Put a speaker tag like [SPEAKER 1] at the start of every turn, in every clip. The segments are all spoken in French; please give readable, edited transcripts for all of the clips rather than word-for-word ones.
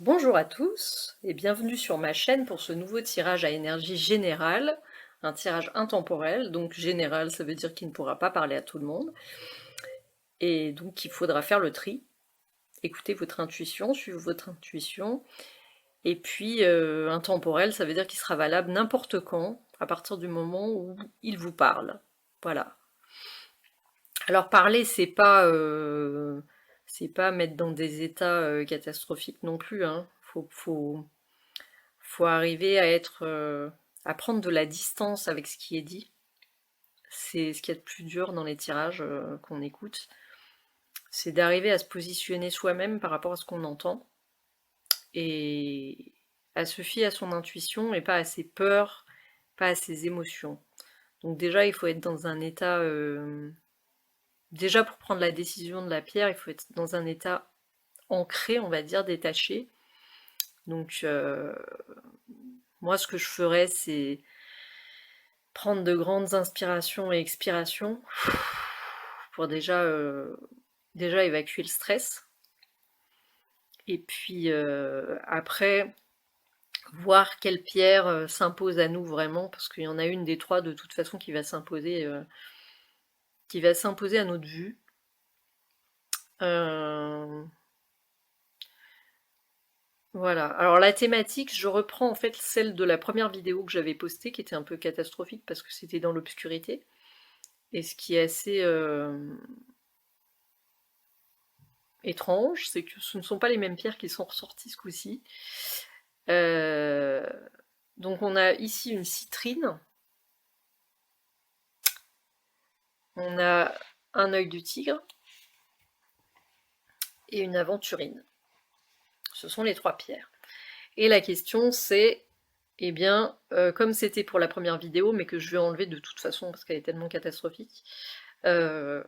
[SPEAKER 1] Bonjour à tous et bienvenue sur ma chaîne pour ce nouveau tirage à énergie générale, un tirage intemporel, donc général ça veut dire qu'il ne pourra pas parler à tout le monde, et donc il faudra faire le tri, écoutez votre intuition, suivre votre intuition, et puis intemporel ça veut dire qu'il sera valable n'importe quand, à partir du moment où il vous parle. Voilà. Alors parler c'est pas mettre dans des états catastrophiques non plus, hein. Faut arriver à prendre de la distance avec ce qui est dit. C'est ce qu'il y a de plus dur dans les tirages qu'on écoute. C'est d'arriver à se positionner soi-même par rapport à ce qu'on entend et à se fier à son intuition et pas à ses peurs, pas à ses émotions. Donc déjà, il faut être dans un état... déjà, pour prendre la décision de la pierre, il faut être dans un état ancré, on va dire, détaché. Donc, moi, ce que je ferais, c'est prendre de grandes inspirations et expirations pour déjà évacuer le stress. Et puis après, voir quelle pierre s'impose à nous vraiment, parce qu'il y en a une des trois de toute façon qui va s'imposer à notre vue. Euh, voilà. Alors la thématique, je reprends en fait celle de la première vidéo que j'avais postée, qui était un peu catastrophique parce que c'était dans l'obscurité. Et ce qui est assez étrange, c'est que ce ne sont pas les mêmes pierres qui sont ressorties ce coup-ci. Euh, donc on a ici une citrine, on a un œil de tigre et une aventurine. Ce sont les trois pierres. Et la question c'est, eh bien, comme c'était pour la première vidéo, mais que je vais enlever de toute façon parce qu'elle est tellement catastrophique, euh,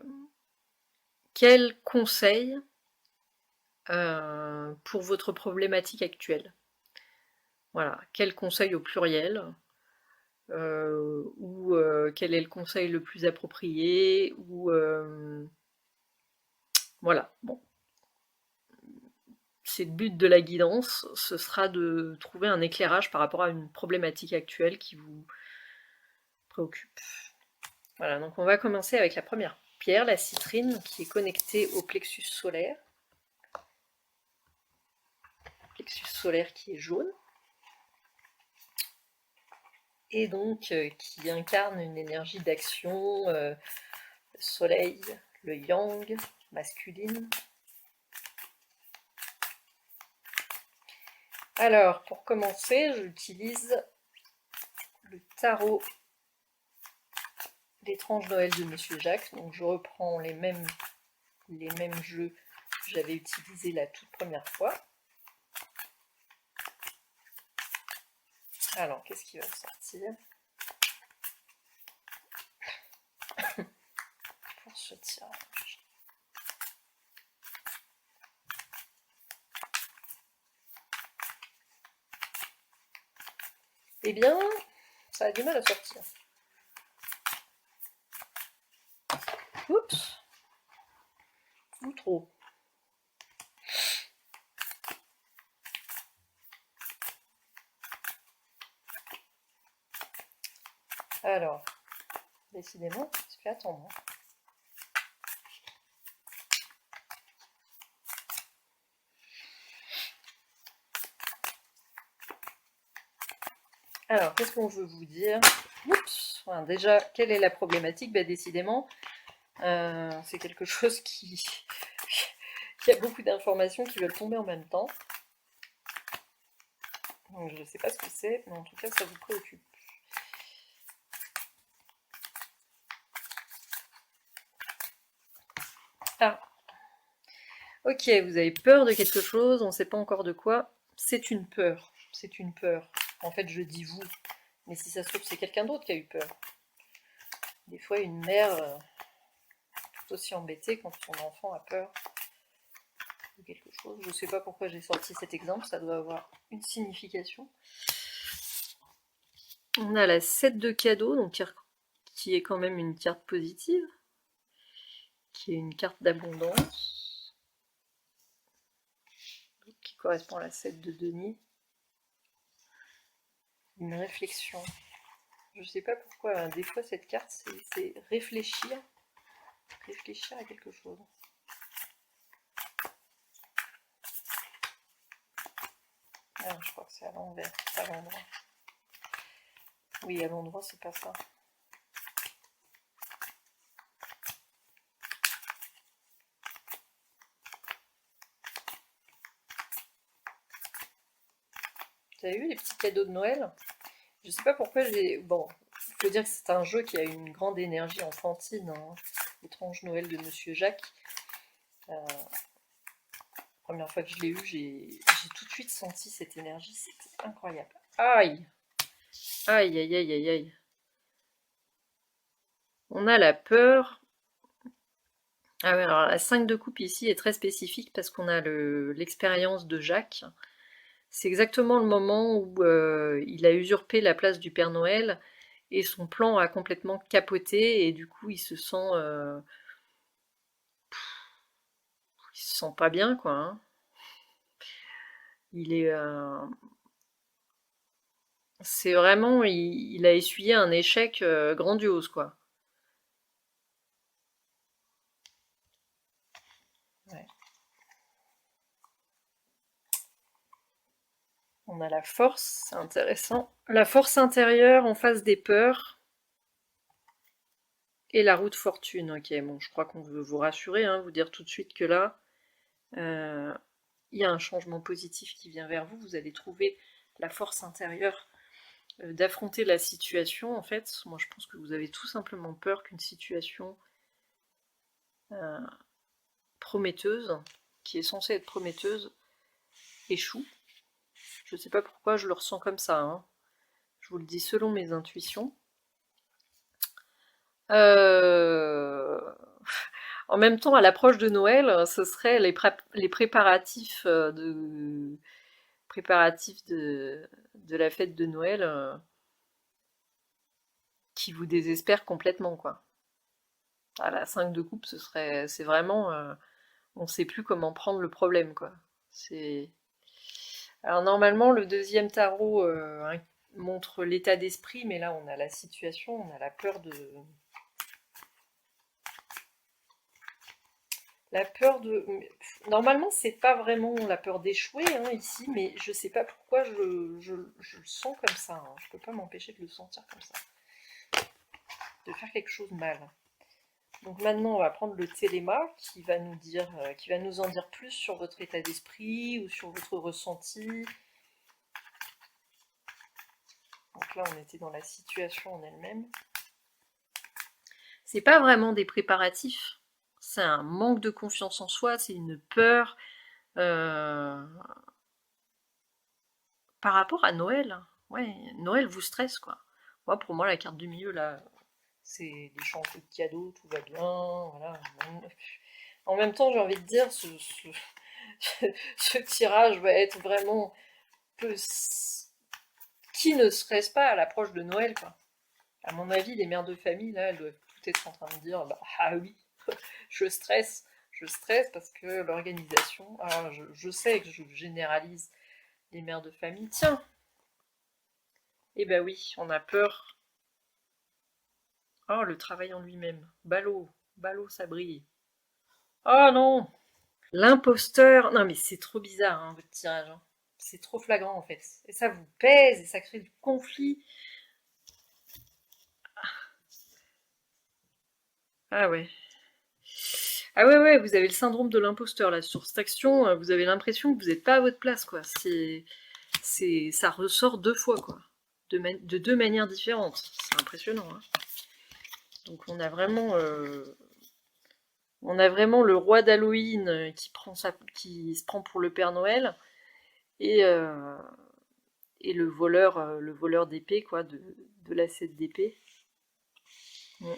[SPEAKER 1] quel conseil pour votre problématique actuelle? Voilà, quel conseil au pluriel? Ou quel est le conseil le plus approprié, ou voilà, bon, c'est le but de la guidance, ce sera de trouver un éclairage par rapport à une problématique actuelle qui vous préoccupe. Voilà, donc on va commencer avec la première pierre, la citrine, qui est connectée au plexus solaire qui est jaune, et donc qui incarne une énergie d'action, le soleil, le yang, masculine. Alors, pour commencer, j'utilise le tarot L'étrange Noël de Monsieur Jacques. Donc je reprends les mêmes jeux que j'avais utilisés la toute première fois. Alors, qu'est-ce qui va sortir pour ce tirage? Eh bien, ça a du mal à sortir. Oups, ou trop. Alors, décidément, ça fait attendre. Alors, qu'est-ce qu'on veut vous dire? Oups, enfin, déjà, quelle est la problématique? Bah, décidément, c'est quelque chose qui... Il y a beaucoup d'informations qui veulent tomber en même temps. Donc, je ne sais pas ce que c'est, mais en tout cas, ça vous préoccupe. Ah, ok, vous avez peur de quelque chose, on ne sait pas encore de quoi. C'est une peur, c'est une peur. En fait, je dis vous, mais si ça se trouve, c'est quelqu'un d'autre qui a eu peur. Des fois, une mère tout aussi embêtée quand son enfant a peur de quelque chose. Je ne sais pas pourquoi j'ai sorti cet exemple, ça doit avoir une signification. On a la 7 de cadeau, donc qui est quand même une carte positive, qui est une carte d'abondance, qui correspond à la 7 de denier. Une réflexion. Je sais pas pourquoi, hein, des fois cette carte c'est réfléchir. Réfléchir à quelque chose. Ah, je crois que c'est à l'envers, pas à l'endroit. Oui, à l'endroit, c'est pas ça. Vous avez vu les petits cadeaux de Noël? Je sais pas pourquoi j'ai... Bon, il faut dire que c'est un jeu qui a une grande énergie enfantine, hein. Étrange Noël de Monsieur Jacques. Première fois que je l'ai eu, j'ai tout de suite senti cette énergie, c'était incroyable. Aïe! Aïe, aïe, aïe, aïe, aïe. On a la peur. Ah ouais, alors la 5 de coupe ici est très spécifique parce qu'on a l'expérience de Jacques. C'est exactement le moment où il a usurpé la place du Père Noël et son plan a complètement capoté et du coup il se sent pas bien quoi, hein. Il est, c'est vraiment, il a essuyé un échec grandiose quoi. Ouais. On a la force, c'est intéressant. La force intérieure en face des peurs. Et la roue de fortune, ok, bon, je crois qu'on veut vous rassurer, hein, vous dire tout de suite que là, euh, il y a un changement positif qui vient vers vous, vous allez trouver la force intérieure d'affronter la situation, en fait. Moi, je pense que vous avez tout simplement peur qu'une situation euh, prometteuse, qui est censée être prometteuse, échoue. Je sais pas pourquoi je le ressens comme ça, hein. Je vous le dis selon mes intuitions. Euh, En même temps, à l'approche de Noël, ce serait les préparatifs de la fête de Noël qui vous désespèrent complètement, quoi. À la 5 de coupe, c'est vraiment, on sait plus comment prendre le problème, quoi. C'est, alors normalement, le deuxième tarot montre l'état d'esprit, mais là, on a la situation, on a la peur de, la peur de... Normalement, c'est pas vraiment la peur d'échouer hein, ici, mais je sais pas pourquoi je le sens comme ça. Hein. Je peux pas m'empêcher de le sentir comme ça. De faire quelque chose de mal. Donc maintenant, on va prendre le téléma qui va nous dire, qui va nous en dire plus sur votre état d'esprit ou sur votre ressenti. Donc là, on était dans la situation en elle-même. C'est pas vraiment des préparatifs. C'est un manque de confiance en soi, c'est une peur. Euh, Par rapport à Noël, ouais, Noël vous stresse quoi. Moi, pour moi, la carte du milieu là, c'est des chances de cadeaux, tout va bien, voilà. En même temps, j'ai envie de dire, ce tirage va être vraiment peu... Qui ne stresse pas à l'approche de Noël quoi. À mon avis, les mères de famille là, elles doivent tout être en train de dire, bah ah oui, je stresse parce que l'organisation. Alors, je sais que je généralise les mères de famille. Tiens, eh ben oui, on a peur. Oh, le travail en lui-même. Ballot, ballot, ça brille. Oh non! L'imposteur. Non, mais c'est trop bizarre, hein, votre tirage. Hein. C'est trop flagrant, en fait. Et ça vous pèse, et ça crée du conflit. Ah ouais. Ah ouais, ouais, vous avez le syndrome de l'imposteur, là. Sur cette action, vous avez l'impression que vous n'êtes pas à votre place, quoi. Ça ressort deux fois, quoi. De deux manières différentes. C'est impressionnant, hein. Donc on a vraiment le roi d'Halloween qui se prend pour le Père Noël et, euh, et le voleur d'épée quoi, de la 7 d'épée. Mm.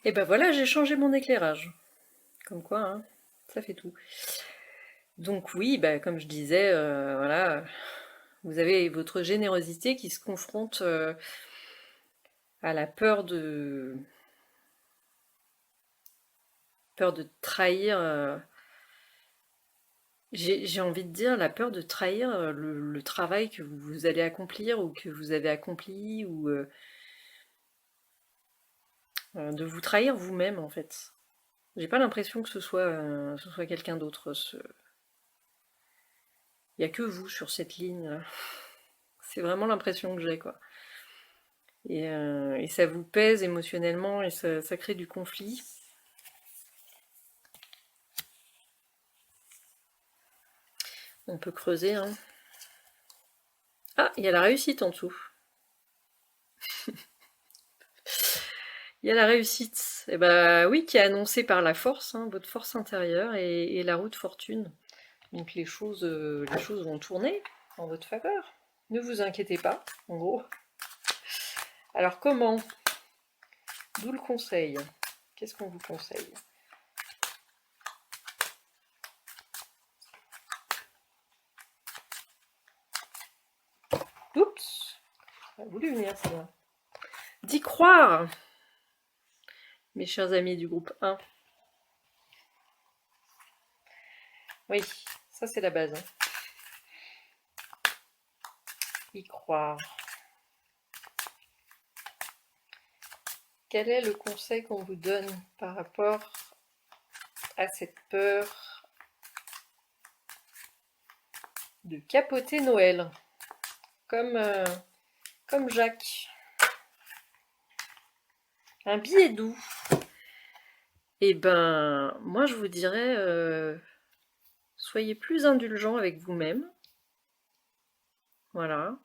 [SPEAKER 1] Et ben voilà, j'ai changé mon éclairage. Comme quoi, hein, ça fait tout. Donc oui, bah, comme je disais, voilà, vous avez votre générosité qui se confronte à la peur Peur de trahir. J'ai envie de dire la peur de trahir le travail que vous allez accomplir ou que vous avez accompli ou de vous trahir vous-même en fait. J'ai pas l'impression que ce soit quelqu'un d'autre. Il y a que vous sur cette ligne. C'est vraiment l'impression que j'ai quoi. Et ça vous pèse émotionnellement et ça crée du conflit. On peut creuser, hein. Ah, il y a la réussite en dessous. Il y a la réussite. Et bah oui, qui est annoncée par la force, hein, votre force intérieure et la roue de fortune. Donc les choses vont tourner en votre faveur. Ne vous inquiétez pas, en gros. Alors comment? D'où le conseil. Qu'est-ce qu'on vous conseille? Oups, ça a voulu venir celle-là. D'y croire, mes chers amis du groupe 1. Oui, ça c'est la base. Hein. Y croire. Quel est le conseil qu'on vous donne par rapport à cette peur de capoter Noël, comme, comme Jacques? Un billet doux. Eh ben, moi je vous dirais, soyez plus indulgents avec vous-même. Voilà.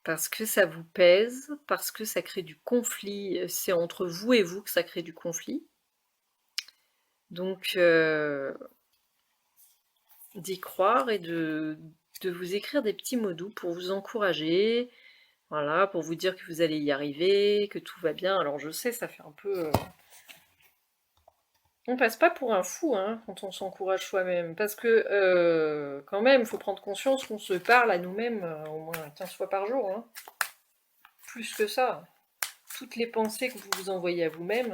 [SPEAKER 1] Parce que ça vous pèse, parce que ça crée du conflit. C'est entre vous et vous que ça crée du conflit. Donc, d'y croire et de vous écrire des petits mots doux pour vous encourager, voilà, pour vous dire que vous allez y arriver, que tout va bien. Alors je sais, ça fait un peu... On passe pas pour un fou hein, quand on s'encourage soi-même, parce que quand même, il faut prendre conscience qu'on se parle à nous-mêmes au moins 15 fois par jour. Hein. Plus que ça. Toutes les pensées que vous vous envoyez à vous-même,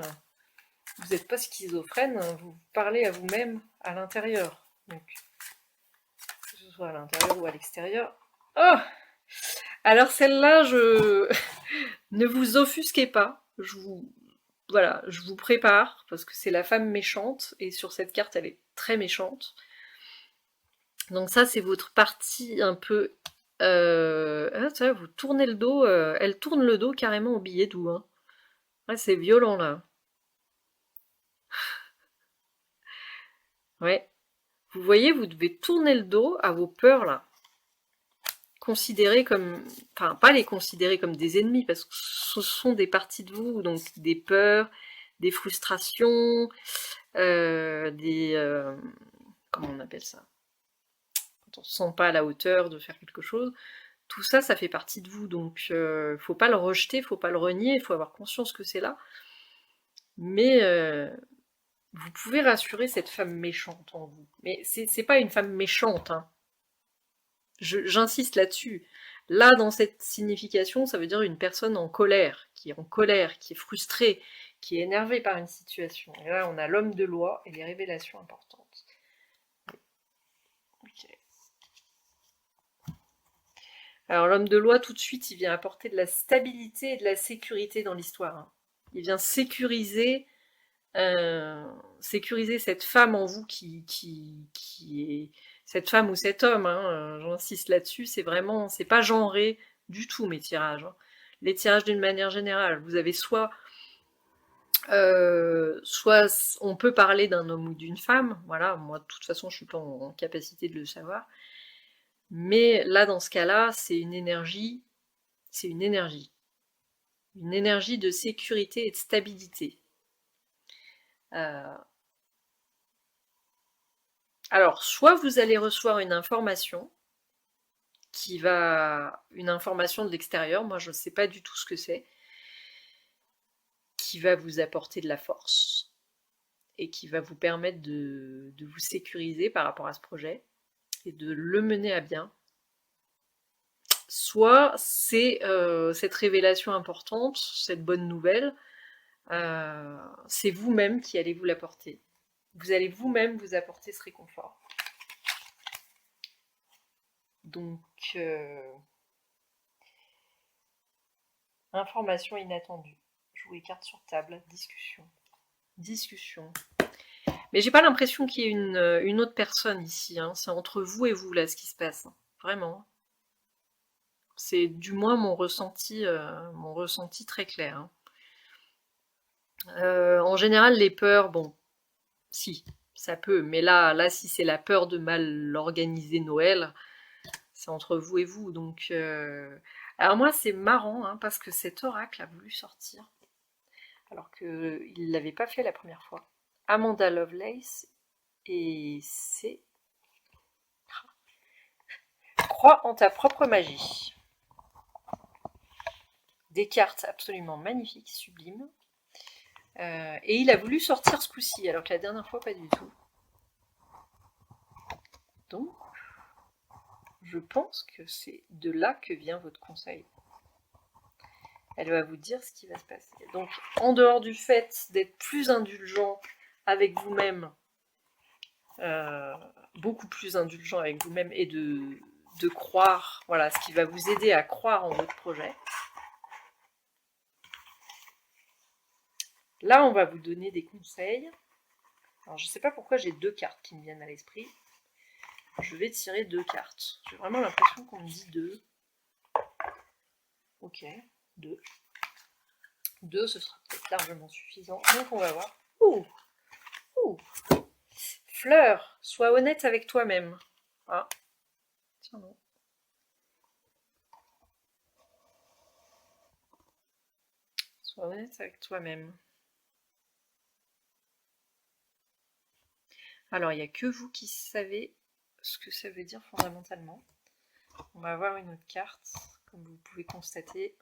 [SPEAKER 1] vous n'êtes pas schizophrène, vous parlez à vous-même à l'intérieur. Donc, que ce soit à l'intérieur ou à l'extérieur. Oh! Alors celle-là, je... ne vous offusquez pas. Voilà, je vous prépare, parce que c'est la femme méchante, et sur cette carte, elle est très méchante. Donc ça, c'est votre partie un peu... Ah, ça, vous tournez le dos, elle tourne le dos carrément au billet doux. Hein. Ouais, c'est violent, là. Ouais. Vous voyez, vous devez tourner le dos à vos peurs, là. Considérer comme... Enfin, pas les considérer comme des ennemis, parce que ce sont des parties de vous, donc des peurs, des frustrations, comment on appelle ça? Quand on se sent pas à la hauteur de faire quelque chose. Tout ça, ça fait partie de vous, donc faut pas le rejeter, faut pas le renier, il faut avoir conscience que c'est là. Mais vous pouvez rassurer cette femme méchante en vous. Mais c'est pas une femme méchante, hein. J'insiste là-dessus. Là, dans cette signification, ça veut dire une personne en colère, qui est frustrée, qui est énervée par une situation. Et là, on a l'homme de loi et les révélations importantes. Ok. Alors l'homme de loi, tout de suite, il vient apporter de la stabilité et de la sécurité dans l'histoire. Hein. Il vient sécuriser cette femme en vous qui est cette femme ou cet homme, hein, j'insiste là-dessus, c'est pas genré du tout mes tirages. Hein. Les tirages d'une manière générale, vous avez soit on peut parler d'un homme ou d'une femme, voilà, moi de toute façon je suis pas en capacité de le savoir, mais là dans ce cas-là, c'est une énergie de sécurité et de stabilité. Euh, alors, soit vous allez recevoir une information de l'extérieur, moi je ne sais pas du tout ce que c'est, qui va vous apporter de la force et qui va vous permettre de vous sécuriser par rapport à ce projet et de le mener à bien. Soit c'est cette révélation importante, cette bonne nouvelle, C'est vous-même qui allez vous l'apporter. Vous allez vous-même vous apporter ce réconfort. Donc, information inattendue. Jouer carte sur table, discussion. Discussion. Mais j'ai pas l'impression qu'il y ait une autre personne ici. Hein. C'est entre vous et vous, là, ce qui se passe. Vraiment. C'est du moins mon ressenti très clair. Hein. En général, les peurs, bon, si, ça peut. Mais là, si c'est la peur de mal organiser Noël, c'est entre vous et vous. Donc, alors moi, c'est marrant, hein, parce que cet oracle a voulu sortir, alors qu'il ne l'avait pas fait la première fois. Amanda Lovelace, et c'est crois en ta propre magie. Des cartes absolument magnifiques, sublimes. Et il a voulu sortir ce coup-ci, alors que la dernière fois, pas du tout. Donc, je pense que c'est de là que vient votre conseil. Elle va vous dire ce qui va se passer. Donc, en dehors du fait d'être plus indulgent avec vous-même, beaucoup plus indulgent avec vous-même, et de croire, voilà, ce qui va vous aider à croire en votre projet. Là, on va vous donner des conseils. Alors, je ne sais pas pourquoi j'ai deux cartes qui me viennent à l'esprit. Je vais tirer deux cartes. J'ai vraiment l'impression qu'on me dit deux. Ok, deux. Deux, ce sera peut-être largement suffisant. Donc, on va voir. Ouh, ouh. Fleur, sois honnête avec toi-même. Ah, tiens non. Sois honnête avec toi-même. Alors, il n'y a que vous qui savez ce que ça veut dire fondamentalement. On va avoir une autre carte. Comme vous pouvez constater,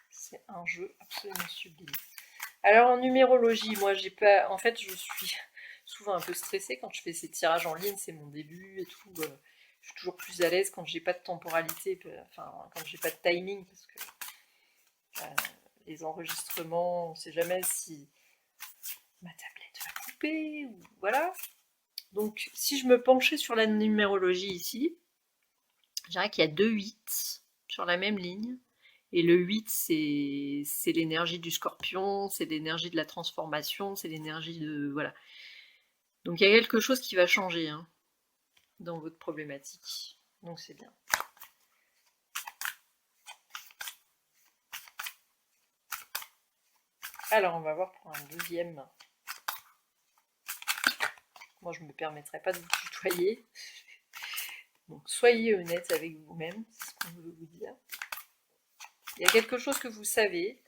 [SPEAKER 1] c'est un jeu absolument sublime. Alors, en numérologie, moi, j'ai pas... En fait, je suis souvent un peu stressée quand je fais ces tirages en ligne. C'est mon début et tout. Je suis toujours plus à l'aise quand j'ai pas de temporalité, enfin, quand j'ai pas de timing, parce que les enregistrements, on ne sait jamais si ma tablette va couper, ou voilà. Donc, si je me penchais sur la numérologie ici, je dirais qu'il y a 2 8 sur la même ligne. Et le 8, c'est l'énergie du scorpion, c'est l'énergie de la transformation, c'est l'énergie de... Voilà. Donc il y a quelque chose qui va changer, hein, dans votre problématique. Donc c'est bien. Alors on va voir pour un deuxième. Moi je ne me permettrai pas de vous tutoyer. Donc soyez honnête avec vous-même, c'est ce qu'on veut vous dire. Il y a quelque chose que vous savez.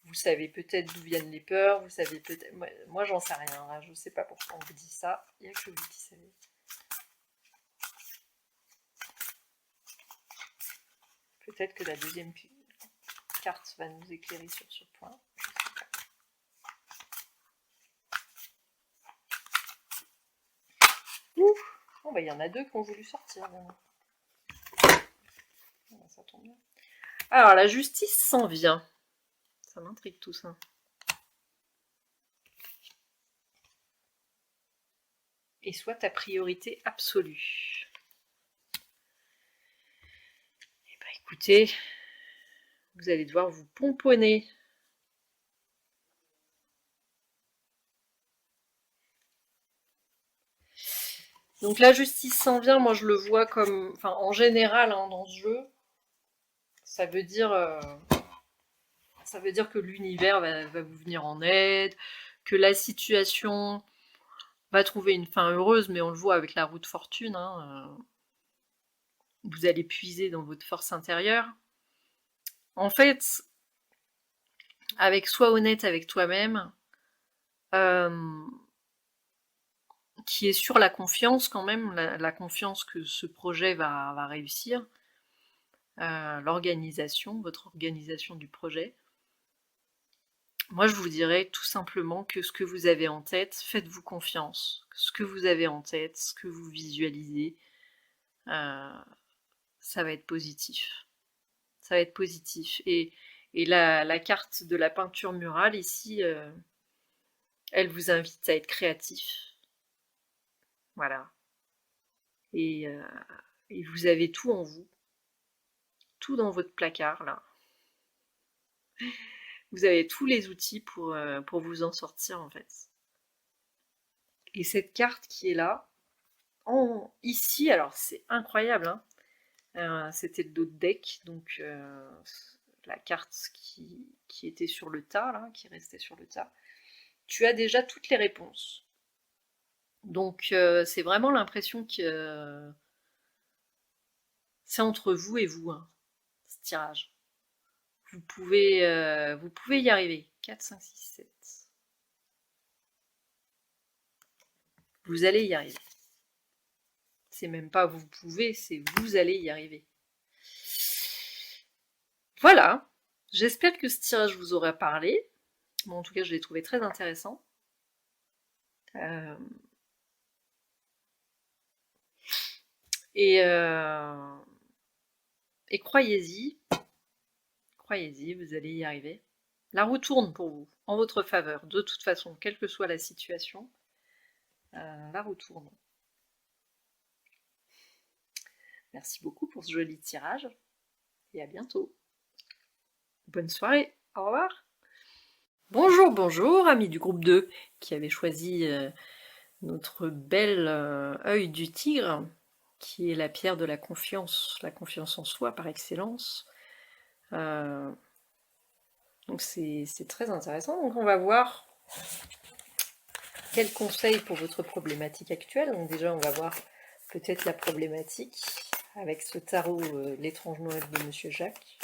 [SPEAKER 1] Vous savez peut-être d'où viennent les peurs, vous savez peut-être... Moi j'en sais rien, là. Je ne sais pas pourquoi on vous dit ça. Il n'y a que vous qui savez. Peut-être que la deuxième carte va nous éclairer sur ce point. Je sais pas. Ouh, bon, bah, y en a deux qui ont voulu sortir. Ça tombe bien. Alors, la justice s'en vient. Ça m'intrigue tout ça. Et soit ta priorité absolue. Eh ben, écoutez, vous allez devoir vous pomponner. Donc la justice s'en vient, moi je le vois comme... Enfin, en général, hein, dans ce jeu, ça veut dire que l'univers va vous venir en aide, que la situation va trouver une fin heureuse, mais on le voit avec la roue de fortune. Hein, vous allez puiser dans votre force intérieure. En fait, avec sois honnête avec toi-même, qui est sur la confiance quand même, la confiance que ce projet va réussir, l'organisation, votre organisation du projet. Moi, je vous dirais tout simplement que ce que vous avez en tête, faites-vous confiance. Ce que vous avez en tête, ce que vous visualisez, ça va être positif. Ça va être positif. Et Et la carte de la peinture murale ici, elle vous invite à être créatif. Voilà. Et, et vous avez tout en vous, tout dans votre placard là. Vous avez tous les outils pour vous en sortir en fait. Et cette carte qui est là, ici, alors c'est incroyable, hein. C'était le dos de deck, donc la carte qui était sur le tas, là, qui restait sur le tas. Tu as déjà toutes les réponses. Donc c'est vraiment l'impression que c'est entre vous et vous, hein, ce tirage. Vous pouvez y arriver. 4, 5, 6, 7. Vous allez y arriver. C'est même pas vous pouvez, c'est vous allez y arriver. Voilà. J'espère que ce tirage vous aura parlé. Bon, en tout cas, je l'ai trouvé très intéressant. Euh, et croyez-y, vous allez y arriver. La roue tourne pour vous, en votre faveur, de toute façon, quelle que soit la situation. La roue tourne. Merci beaucoup pour ce joli tirage et à bientôt. Bonne soirée, au revoir. Bonjour, bonjour, amis du groupe 2 qui avait choisi notre bel œil du tigre, qui est la pierre de la confiance en soi par excellence. Donc c'est très intéressant. Donc on va voir quels conseils pour votre problématique actuelle. Donc déjà on va voir peut-être la problématique avec ce tarot l'étrange Noël de Monsieur Jacques.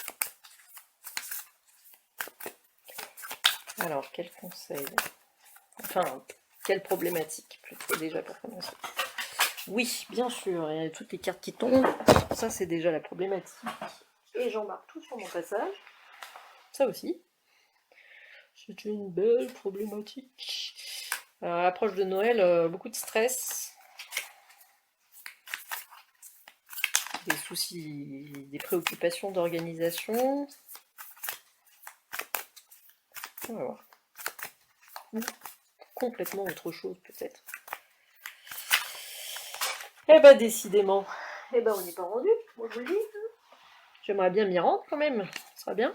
[SPEAKER 1] Alors quels conseils? Enfin, quelle problématique plutôt déjà pour commencer. Oui, bien sûr, il y a toutes les cartes qui tombent. Ça c'est déjà la problématique. Et j'en marque tout sur mon passage. Ça aussi. C'est une belle problématique. Alors, à l'approche de Noël, beaucoup de stress, des soucis, des préoccupations d'organisation. On va voir. Complètement autre chose peut-être. Eh ben décidément, eh ben on n'est pas rendu, moi je vous le dis. J'aimerais bien m'y rendre quand même, ce sera bien.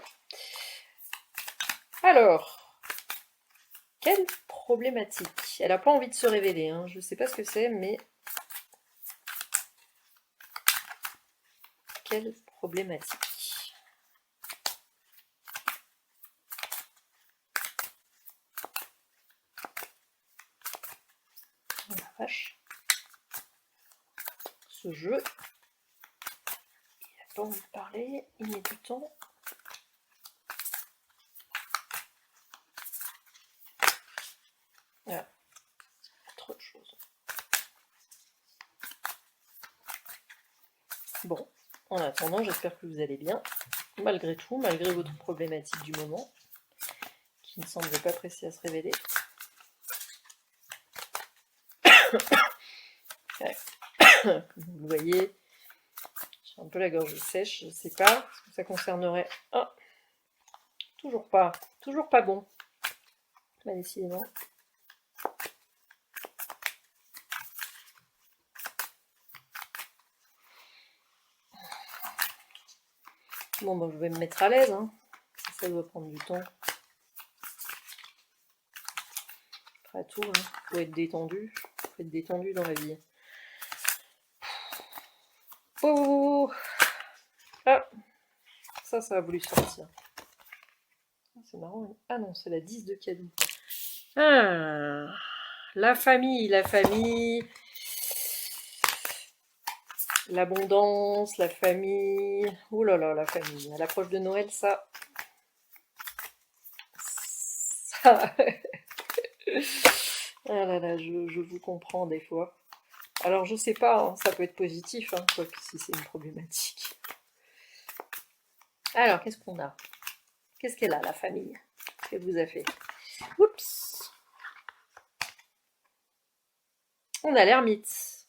[SPEAKER 1] Alors, quelle problématique? Elle n'a pas envie de se révéler, hein. Je ne sais pas ce que c'est, mais... Quelle problématique? Oh la vache. Ce jeu, il n'a pas envie de parler, il met du temps. Voilà, trop de choses. Bon, en attendant, j'espère que vous allez bien, malgré tout, malgré votre problématique du moment, qui ne semble pas pressée à se révéler. Ouais. Comme vous le voyez, j'ai un peu la gorge sèche, je ne sais pas ce que ça concernerait. Ah, toujours pas bon. Bah, décidément. Bon, ben, je vais me mettre à l'aise, hein. Ça doit prendre du temps. Après tout, hein. Faut être détendu. Faut être détendu dans la vie. Oh, ah, ça a voulu sortir. C'est marrant. Ah non, c'est la 10 de cadeau. Ah, la famille. L'abondance, la famille. Oh là là, la famille. À l'approche de Noël, ça... Ah là là, je vous comprends des fois. Alors je sais pas, hein, ça peut être positif, hein, quoique si c'est une problématique. Alors, qu'est-ce qu'on a? Qu'est-ce qu'elle a, la famille? Qu'elle vous a fait? Oups! On a l'ermite.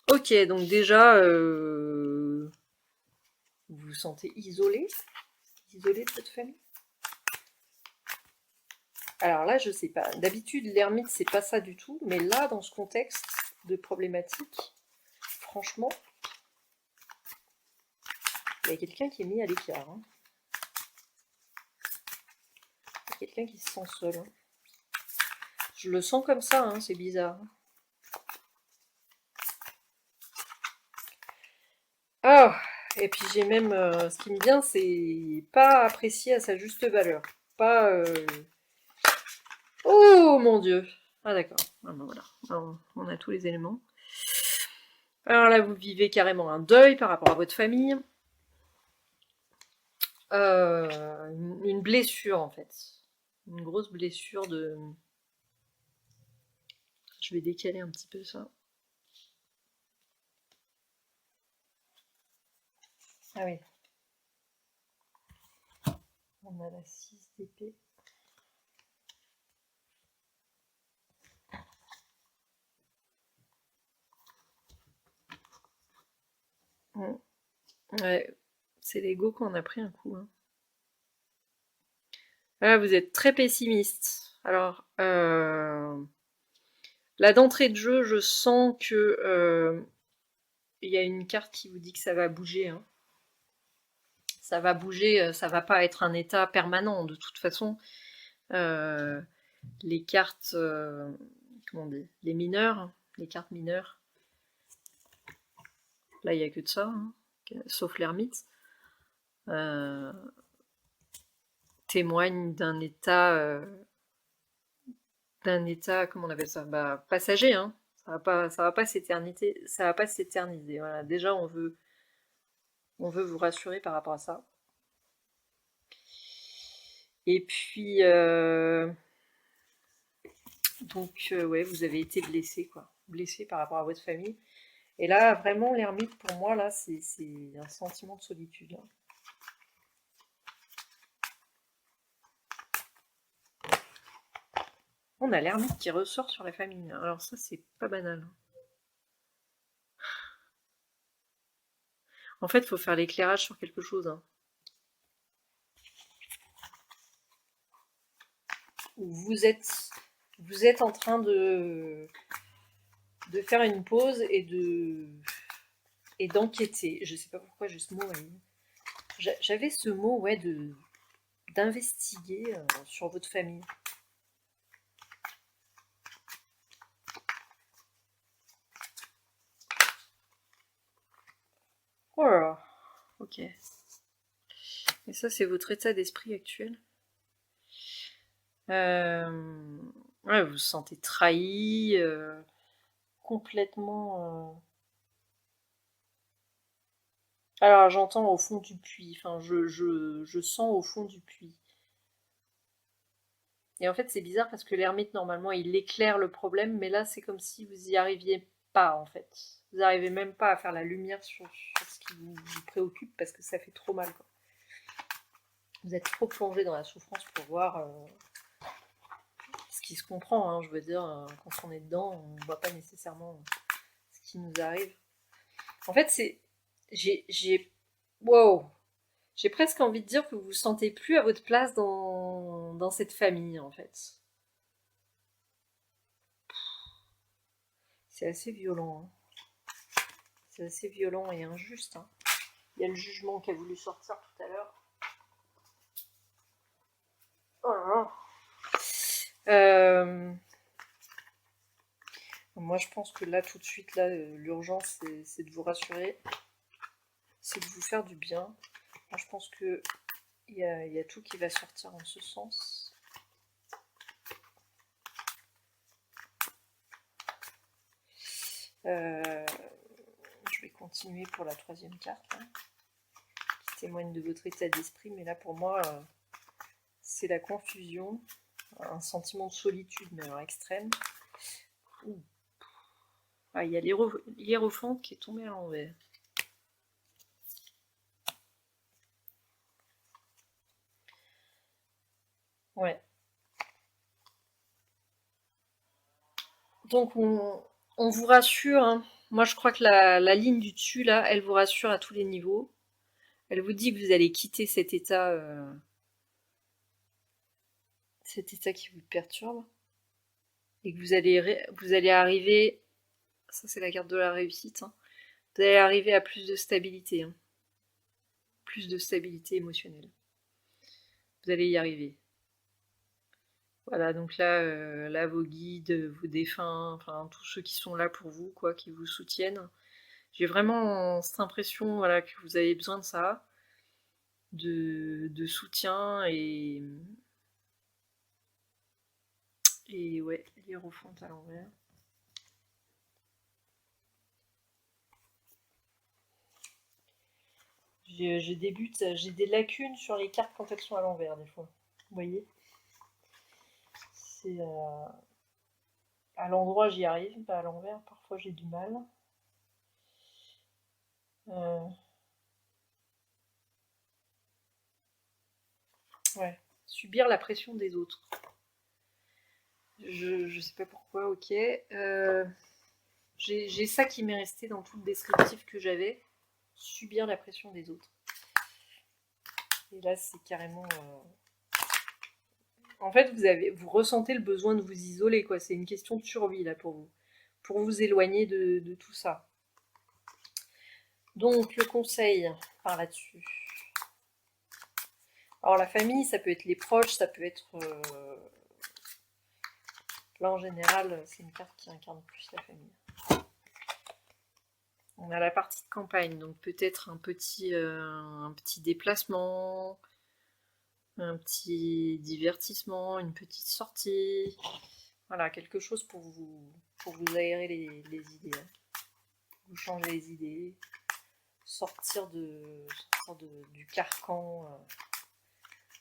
[SPEAKER 1] Ok, donc déjà, vous vous sentez isolé de votre famille? Alors là, je sais pas. D'habitude, l'ermite, c'est pas ça du tout. Mais là, dans ce contexte de problématique, franchement, il y a quelqu'un qui est mis à l'écart, hein. Il y a quelqu'un qui se sent seul, hein. Je le sens comme ça, hein, c'est bizarre. Ah, et puis j'ai même, ce qui me vient, c'est pas apprécié à sa juste valeur. Pas... Oh mon Dieu! Ah d'accord. Ah ben voilà. On a tous les éléments. Alors là, vous vivez carrément un deuil par rapport à votre famille. Une blessure en fait. Une grosse blessure de... Je vais décaler un petit peu ça. Ah oui. On a la 6 d'épée. Ouais, c'est l'ego qu'on a pris un coup, hein. Là, vous êtes très pessimiste. Alors, là d'entrée de jeu, je sens que il y a une carte qui vous dit que ça va bouger, hein. Ça va bouger, ça va pas être un état permanent. De toute façon, euh, les cartes, comment on dit, les mineurs, les cartes mineures, là il y a que de ça, hein, sauf l'ermite, euh, témoignent d'un état, comment on appelle ça, bah, passager, hein. Ça va pas s'éterniser. Voilà. Déjà, on veut vous rassurer par rapport à ça. Et puis, donc, ouais, vous avez été blessé, quoi. Blessé par rapport à votre famille. Et là, vraiment, l'ermite, pour moi, là, c'est un sentiment de solitude, hein. On a l'ermite qui ressort sur la famille. Alors ça, c'est pas banal. En fait, il faut faire l'éclairage sur quelque chose, hein. Vous êtes en train de faire une pause et d'enquêter. Je sais pas pourquoi j'ai ce mot. J'avais ce mot, ouais, d'investiguer sur votre famille. Oh là là, ok. Et ça, c'est votre état d'esprit actuel. Ouais, vous vous sentez trahi, complètement. Alors, j'entends au fond du puits. Enfin, je sens au fond du puits. Et en fait, c'est bizarre parce que l'ermite, normalement, il éclaire le problème, mais là, c'est comme si vous y arriviez pas, en fait. Vous n'arrivez même pas à faire la lumière sur ce qui vous préoccupe parce que ça fait trop mal, quoi. Vous êtes trop plongé dans la souffrance pour voir ce qui se comprend, hein, je veux dire, quand on est dedans, on ne voit pas nécessairement ce qui nous arrive. En fait, c'est... J'ai... Wow! J'ai presque envie de dire que vous vous sentez plus à votre place dans cette famille, en fait. C'est assez violent, hein. C'est assez violent et injuste, hein. Il y a le jugement qui a voulu sortir tout à l'heure. Oh là là. Moi, je pense que là, tout de suite, là, l'urgence, c'est de vous rassurer, c'est de vous faire du bien. Moi, je pense que il y a tout qui va sortir en ce sens. Je vais continuer pour la troisième carte, là, qui témoigne de votre état d'esprit, mais là, pour moi, c'est la confusion, un sentiment de solitude, mais alors extrême. Ouh. Ah, il y a l'hiérophant qui est tombé à l'envers. Ouais. Donc on vous rassure, hein. Moi je crois que la ligne du dessus là, elle vous rassure à tous les niveaux. Elle vous dit que vous allez quitter cet état, cet état qui vous perturbe, et que vous allez arriver, ça c'est la carte de la réussite, hein, vous allez arriver à plus de stabilité, hein, plus de stabilité émotionnelle. Vous allez y arriver. Voilà, donc là vos guides, vos défunts, enfin tous ceux qui sont là pour vous, quoi, qui vous soutiennent. J'ai vraiment cette impression, voilà, que vous avez besoin de ça, de soutien et ouais, l'hiérophant à l'envers. J'ai des lacunes sur les cartes quand elles sont à l'envers des fois. Vous voyez, c'est à l'endroit j'y arrive, pas à l'envers. Parfois j'ai du mal. Ouais, subir la pression des autres. Je sais pas pourquoi. Ok. J'ai ça qui m'est resté dans tout le descriptif que j'avais. Subir la pression des autres. Et là c'est carrément. En fait, vous ressentez le besoin de vous isoler, quoi. C'est une question de survie, là, pour vous éloigner de tout ça. Donc, le conseil par là-dessus. Alors, la famille, ça peut être les proches, ça peut être... Là, en général, c'est une carte qui incarne plus la famille. On a la partie de campagne, donc peut-être un petit déplacement, un petit divertissement, une petite sortie. Voilà, quelque chose pour vous aérer les idées. Vous changer les idées, sortir du carcan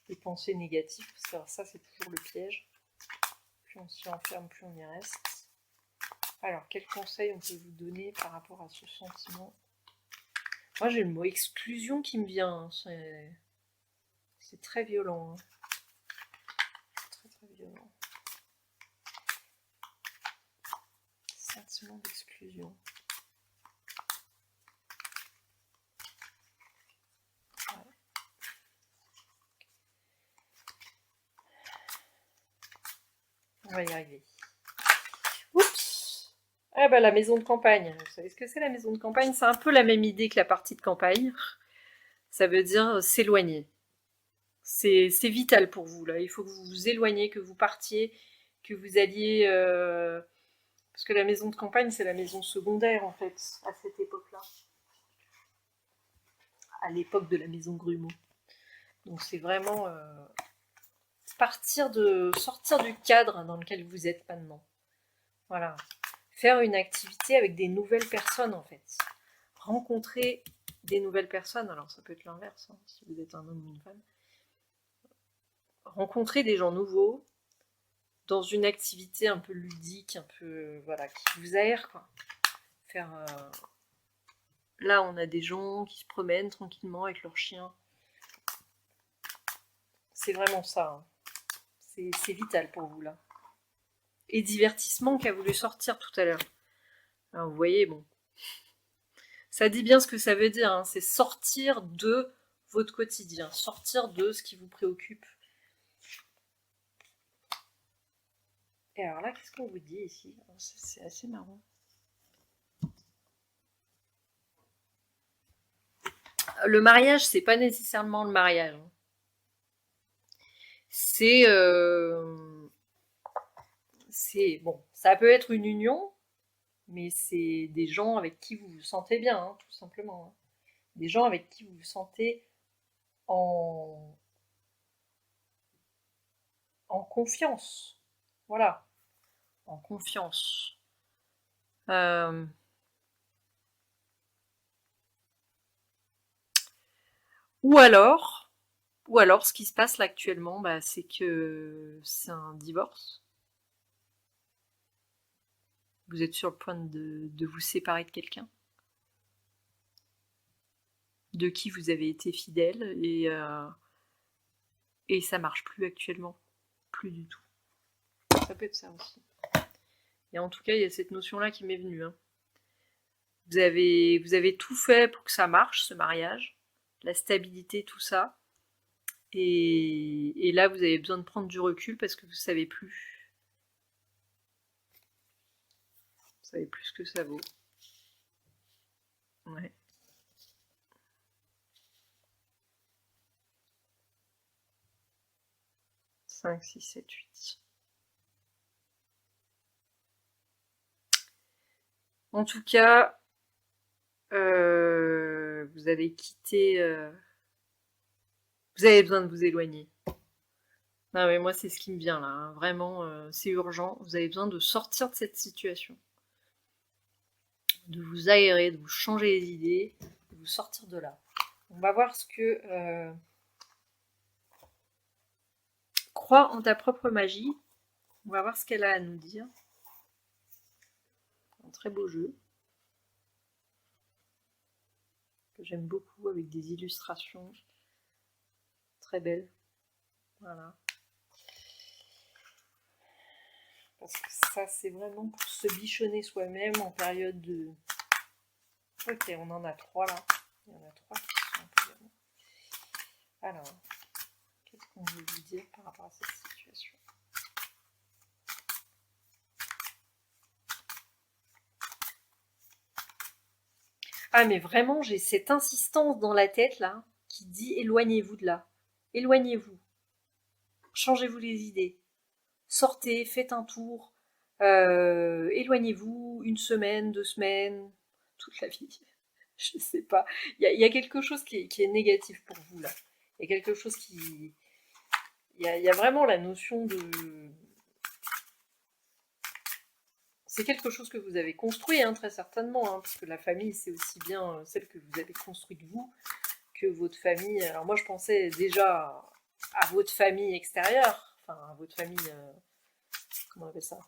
[SPEAKER 1] des pensées négatives, parce que alors ça c'est toujours le piège. Plus on s'y enferme, plus on y reste. Alors, quel conseil on peut vous donner par rapport à ce sentiment? Moi j'ai le mot exclusion qui me vient, hein. C'est très violent. Hein. Très très violent. Sentiment d'exclusion. On va y arriver. Oups! Ah bah la maison de campagne. Vous savez ce que c'est la maison de campagne? C'est un peu la même idée que la partie de campagne. Ça veut dire s'éloigner. C'est vital pour vous là. Il faut que vous vous éloigniez, que vous partiez, que vous alliez... Parce que la maison de campagne, c'est la maison secondaire en fait, à cette époque-là. À l'époque de la maison Grumeau. Donc c'est vraiment... sortir du cadre dans lequel vous êtes maintenant. Voilà. Faire une activité avec des nouvelles personnes en fait. Rencontrer des nouvelles personnes, alors ça peut être l'inverse, hein, si vous êtes un homme ou une femme. Rencontrer des gens nouveaux dans une activité un peu ludique, un peu, voilà, qui vous aère, quoi. Faire... Là, on a des gens qui se promènent tranquillement avec leurs chiens. C'est vraiment ça. Hein. C'est vital pour vous, là. Et divertissement qui a voulu sortir tout à l'heure. Alors, vous voyez, bon. Ça dit bien ce que ça veut dire. Hein. C'est sortir de votre quotidien. Sortir de ce qui vous préoccupe. Et alors là, qu'est-ce qu'on vous dit ici? C'est assez marrant. Le mariage, c'est pas nécessairement le mariage. Hein. C'est bon, ça peut être une union, mais c'est des gens avec qui vous vous sentez bien, hein, tout simplement. Hein. Des gens avec qui vous vous sentez en confiance. Voilà, en confiance. Ou alors, ce qui se passe là actuellement, bah, c'est que c'est un divorce. Vous êtes sur le point de vous séparer de quelqu'un, de qui vous avez été fidèle, et ça marche plus actuellement. Plus du tout. Ça peut être ça aussi. Et en tout cas, il y a cette notion-là qui m'est venue. Hein. Vous avez tout fait pour que ça marche, ce mariage, la stabilité, tout ça. Et là, vous avez besoin de prendre du recul parce que vous savez plus. Vous savez plus ce que ça vaut. Ouais. 5, 6, 7, 8. En tout cas, vous allez quitter... vous avez besoin de vous éloigner. Non mais moi c'est ce qui me vient là, hein. Vraiment c'est urgent, vous avez besoin de sortir de cette situation. De vous aérer, de vous changer les idées, de vous sortir de là. On va voir ce que... Crois en ta propre magie. On va voir ce qu'elle a à nous dire. Un très beau jeu. Que j'aime beaucoup avec des illustrations très belles. Voilà. Parce que ça c'est vraiment pour se bichonner soi-même en période de... Ok, on en a 3 là. Il y en a 3 qui sont un peu... Alors, qu'est-ce qu'on veut vous dire par rapport à cette situation? Ah mais vraiment, j'ai cette insistance dans la tête là, qui dit éloignez-vous de là. Éloignez-vous. Changez-vous les idées. Sortez, faites un tour. Éloignez-vous 1 semaine, 2 semaines, toute la vie. Je sais pas. Il y a quelque chose qui est négatif pour vous là. Il y a quelque chose qui... Il y a vraiment la notion de... C'est quelque chose que vous avez construit, hein, très certainement, hein, parce que la famille, c'est aussi bien celle que vous avez construite vous, que votre famille... Alors moi, je pensais déjà à votre famille extérieure, enfin, à votre famille... comment on appelle ça?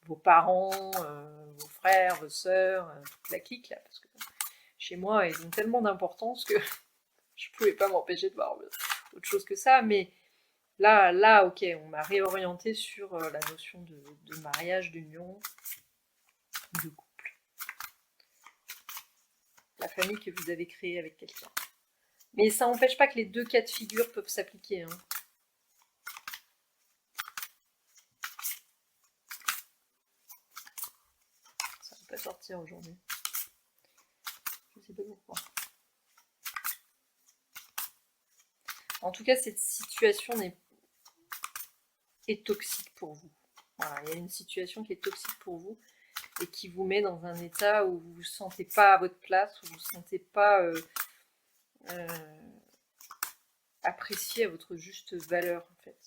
[SPEAKER 1] Vos parents, vos frères, vos sœurs, toute la clique, là, parce que chez moi, ils ont tellement d'importance que je pouvais pas m'empêcher de voir autre chose que ça, mais là, ok, on m'a réorienté sur la notion de mariage, d'union, de couple. La famille que vous avez créée avec quelqu'un. Mais ça n'empêche pas que les 2 cas de figure peuvent s'appliquer, hein. Ça ne peut pas sortir aujourd'hui. Je sais pas pourquoi. En tout cas, cette situation est toxique pour vous. Voilà, il y a une situation qui est toxique pour vous et qui vous met dans un état où vous ne vous sentez pas à votre place, où vous ne vous sentez pas apprécié à votre juste valeur, en fait.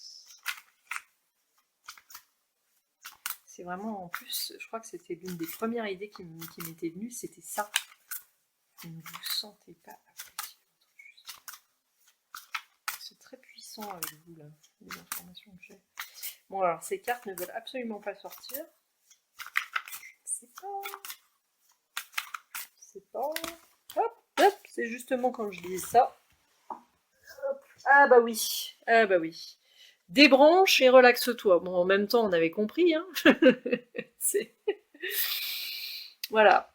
[SPEAKER 1] C'est vraiment, en plus, je crois que c'était l'une des premières idées qui m'était venue, c'était ça. Vous ne vous sentez pas apprécié à votre juste valeur. C'est très puissant avec vous, là, les informations que j'ai. Bon, alors, ces cartes ne veulent absolument pas sortir. Je ne sais pas. Je ne sais pas. Hop, hop, c'est justement quand je dis ça. Hop. Ah bah oui, ah bah oui. Débranche et relaxe-toi. Bon, en même temps, on avait compris, hein. Voilà.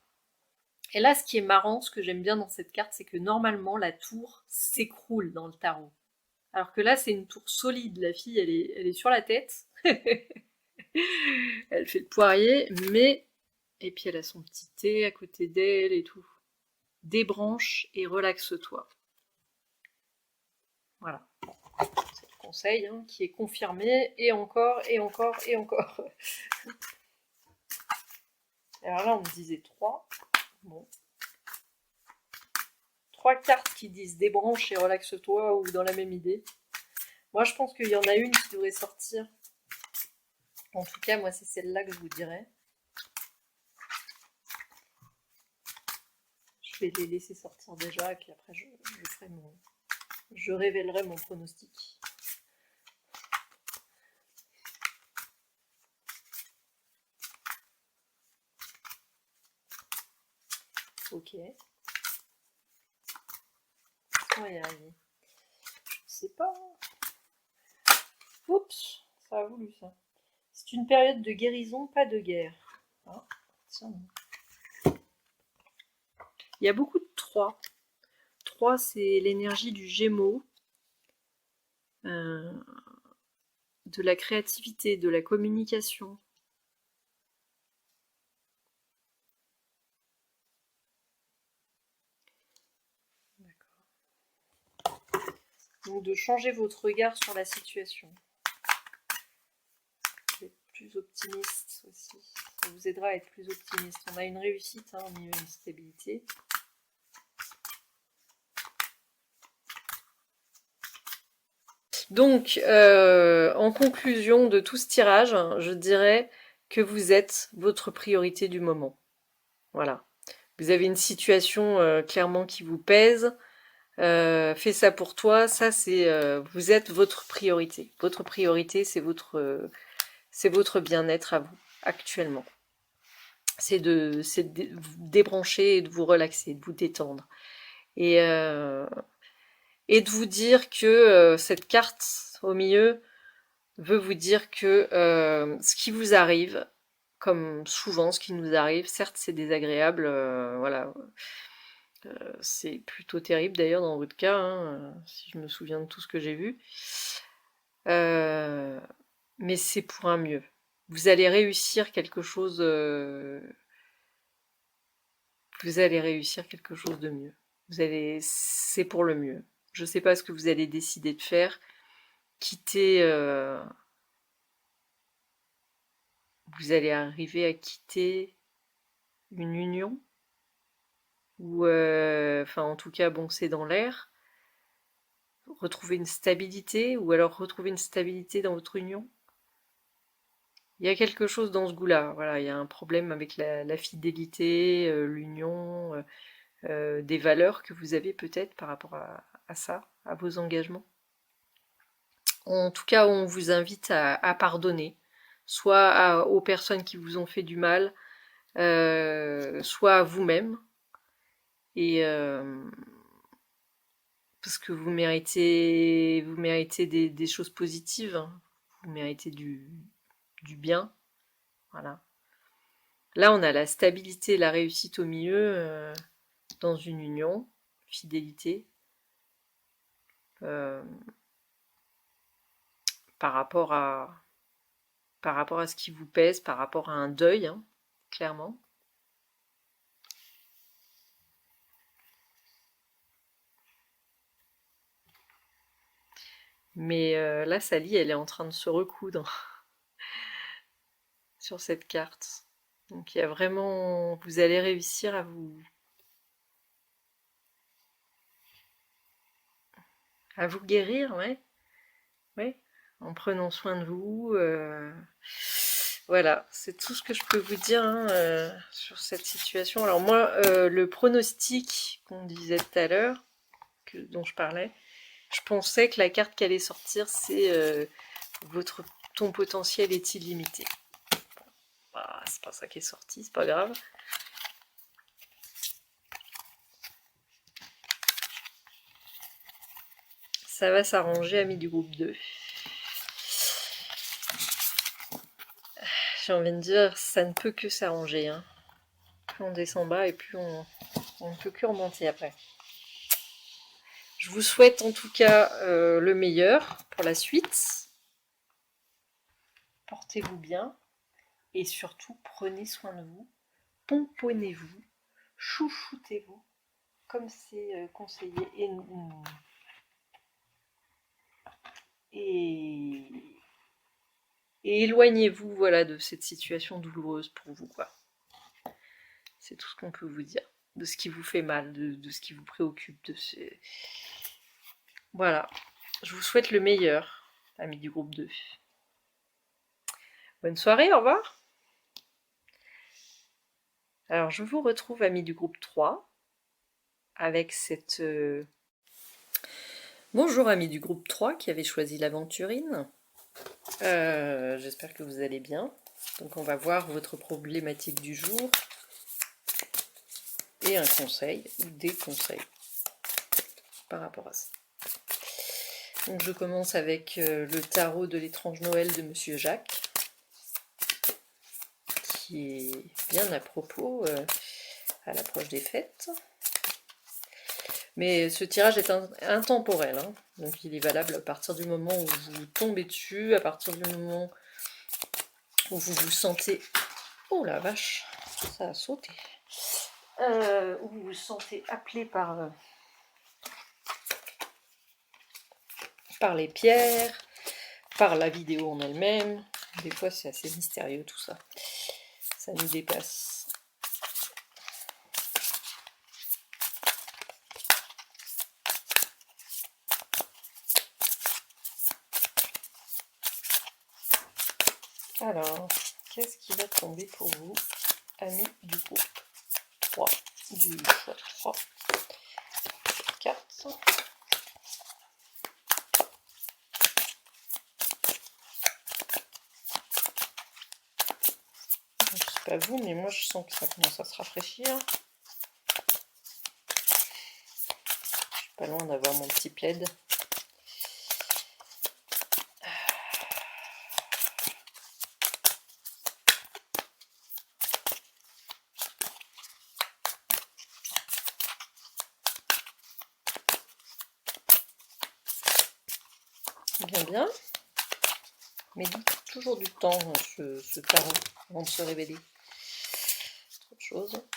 [SPEAKER 1] Et là, ce qui est marrant, ce que j'aime bien dans cette carte, c'est que normalement, la tour s'écroule dans le tarot. Alors que là, c'est une tour solide. La fille, elle est sur la tête. Elle fait le poirier, mais... Et puis elle a son petit thé à côté d'elle et tout. Débranche et relaxe-toi. Voilà. C'est le conseil, hein, qui est confirmé, et encore, et encore, et encore. Alors là, on me disait 3. Bon. 3 cartes qui disent débranche et relaxe-toi, ou dans la même idée. Moi, je pense qu'il y en a une qui devrait sortir. En tout cas, moi, c'est celle-là que je vous dirais. Je vais les laisser sortir déjà, et puis après, je révélerai mon pronostic. Ok. On va y arriver. Je ne sais pas. Oups, ça a voulu ça. C'est une période de guérison, pas de guerre. Ah, tiens. Il y a beaucoup de 3. 3, c'est l'énergie du Gémeaux, de la créativité, de la communication. Donc de changer votre regard sur la situation. D'être plus optimiste aussi. Ça vous aidera à être plus optimiste. On a une réussite au milieu d'une stabilité. Donc, en conclusion de tout ce tirage, je dirais que vous êtes votre priorité du moment. Voilà. Vous avez une situation clairement qui vous pèse. Fais ça pour toi. Ça, c'est vous êtes votre priorité. Votre priorité, c'est votre bien-être à vous actuellement. C'est de vous débrancher et de vous relaxer, de vous détendre. Et de vous dire que cette carte au milieu veut vous dire que ce qui vous arrive, comme souvent ce qui nous arrive, certes c'est désagréable, voilà, c'est plutôt terrible d'ailleurs dans votre cas, si je me souviens de tout ce que j'ai vu, mais c'est pour un mieux. Vous allez réussir quelque chose, vous allez réussir quelque chose de mieux. C'est pour le mieux. Je ne sais pas ce que vous allez décider de faire. Quitter, vous allez arriver à quitter une union ou, enfin en tout cas bon c'est dans l'air. Retrouver une stabilité ou alors retrouver une stabilité dans votre union. Il y a quelque chose dans ce goût-là. Voilà, il y a un problème avec la fidélité, l'union, des valeurs que vous avez peut-être par rapport à ça, à vos engagements. En tout cas, on vous invite à pardonner, soit aux personnes qui vous ont fait du mal, soit à vous-même. Et parce que vous méritez des choses positives, vous méritez du bien. Voilà. Là, on a la stabilité, la réussite au milieu, dans une union, fidélité. Euh, par rapport à ce qui vous pèse, par rapport à un deuil, clairement. Mais là, Sally, elle est en train de se recoudre sur cette carte. Donc il y a vraiment... Vous allez réussir à vous guérir, ouais. Ouais. En prenant soin de vous. Voilà, c'est tout ce que je peux vous dire sur cette situation. Alors moi, le pronostic qu'on disait tout à l'heure, dont je parlais, je pensais que la carte qui allait sortir, c'est ton potentiel est illimité. Bah, c'est pas ça qui est sorti, c'est pas grave. Ça va s'arranger, amis du groupe 2. J'ai envie de dire, ça ne peut que s'arranger. Plus on descend bas et plus on ne peut que remonter après. Je vous souhaite en tout cas le meilleur pour la suite. Portez-vous bien et surtout prenez soin de vous. Pomponnez-vous, chouchoutez-vous comme c'est conseillé et éloignez-vous voilà, de cette situation douloureuse pour vous, quoi. C'est tout ce qu'on peut vous dire, de ce qui vous fait mal, de ce qui vous préoccupe, Voilà, je vous souhaite le meilleur, amis du groupe 2. Bonne soirée, au revoir. Alors, je vous retrouve, amis du groupe 3, avec cette... Bonjour, amis du groupe 3 qui avez choisi l'aventurine. J'espère que vous allez bien. Donc, on va voir votre problématique du jour et un conseil ou des conseils par rapport à ça. Donc, je commence avec le tarot de l'étrange Noël de Monsieur Jacques, qui est bien à propos à l'approche des fêtes. Mais ce tirage est intemporel, hein. Donc il est valable à partir du moment où vous tombez dessus, à partir du moment où vous vous sentez... Oh la vache, ça a sauté. Où vous vous sentez appelé par les pierres, par la vidéo en elle-même. Des fois c'est assez mystérieux tout ça. Ça nous dépasse. Alors, qu'est-ce qui va tomber pour vous, amis du groupe 3, du choix 3, 4. Je sais pas vous, mais moi je sens que ça commence à se rafraîchir. Je suis pas loin d'avoir mon petit plaid. Bien, bien. Mais toujours du temps, ce tarot, avant de se révéler. Autre chose.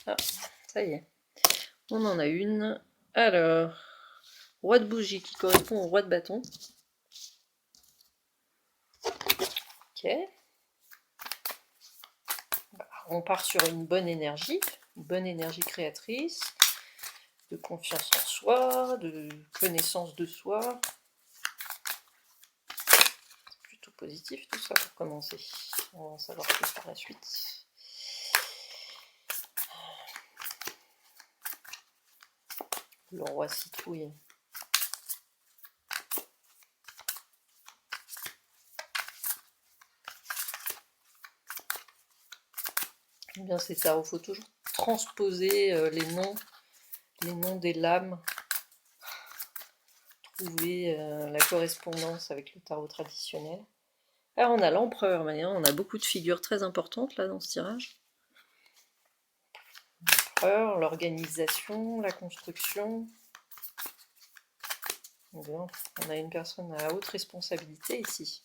[SPEAKER 1] Ah, ça y est. On en a une. Alors, roi de bougie qui correspond au roi de bâton. Ok. On part sur une bonne énergie créatrice, de confiance en soi, de connaissance de soi. C'est plutôt positif tout ça pour commencer. On va en savoir plus par la suite. Le roi citrouille. Eh bien c'est ça, il faut toujours transposer les noms des lames, trouver la correspondance avec le tarot traditionnel. Alors on a l'empereur, on a beaucoup de figures très importantes là dans ce tirage. L'empereur, l'organisation, la construction. Bien, on a une personne à haute responsabilité ici.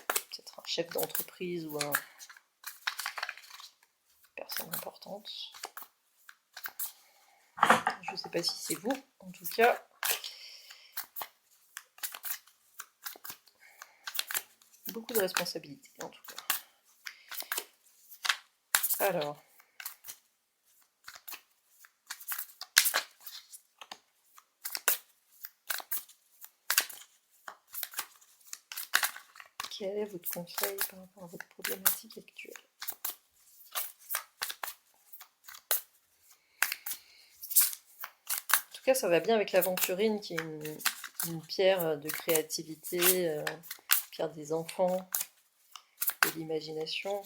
[SPEAKER 1] Peut-être un chef d'entreprise ou une personne importante. Je ne sais pas si c'est vous, en tout cas. Beaucoup de responsabilités, en tout cas. Alors. Quel est votre conseil par rapport à votre problématique actuelle? En tout cas, ça va bien avec l'aventurine, qui est une pierre de créativité, pierre des enfants, de l'imagination.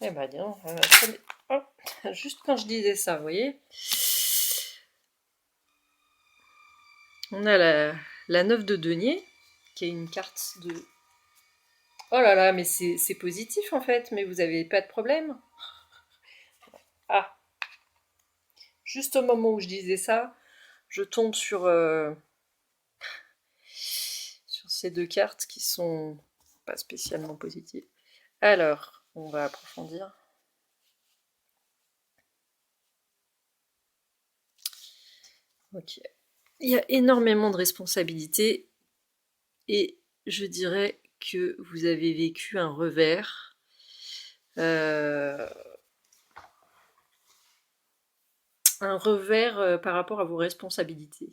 [SPEAKER 1] Eh ben, dis donc, juste quand je disais ça, vous voyez, on a la 9 de denier, qui est une carte de... Oh là là, mais c'est positif en fait, mais vous n'avez pas de problème. Ah, juste au moment où je disais ça, je tombe sur ces deux cartes qui sont pas spécialement positives. Alors, on va approfondir. Ok. Il y a énormément de responsabilités et je dirais que vous avez vécu un revers. Par rapport à vos responsabilités.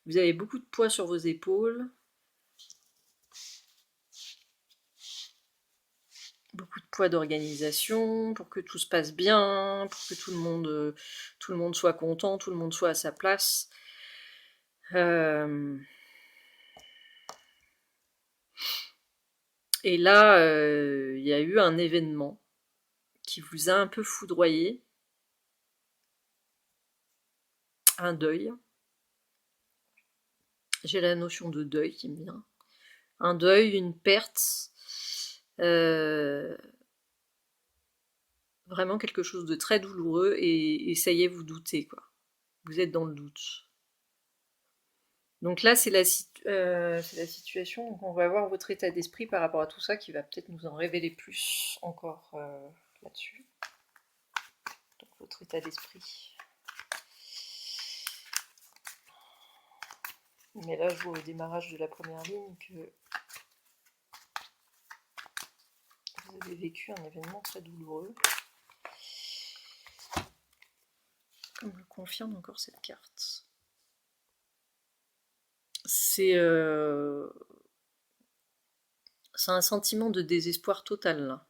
[SPEAKER 1] Vous avez beaucoup de poids sur vos épaules. Beaucoup de poids d'organisation pour que tout se passe bien, pour que tout le monde soit content, tout le monde soit à sa place. Et là, il y a eu un événement qui vous a un peu foudroyé, un deuil. J'ai la notion de deuil qui me vient. Un deuil, une perte, vraiment quelque chose de très douloureux et ça y est, vous doutez, quoi. Vous êtes dans le doute. Donc là, c'est la situation. Donc on va voir votre état d'esprit par rapport à tout ça qui va peut-être nous en révéler plus encore là-dessus. Donc votre état d'esprit. Mais là, je vois au démarrage de la première ligne que vous avez vécu un événement très douloureux. Comme le confirme encore cette carte. C'est un sentiment de désespoir total là.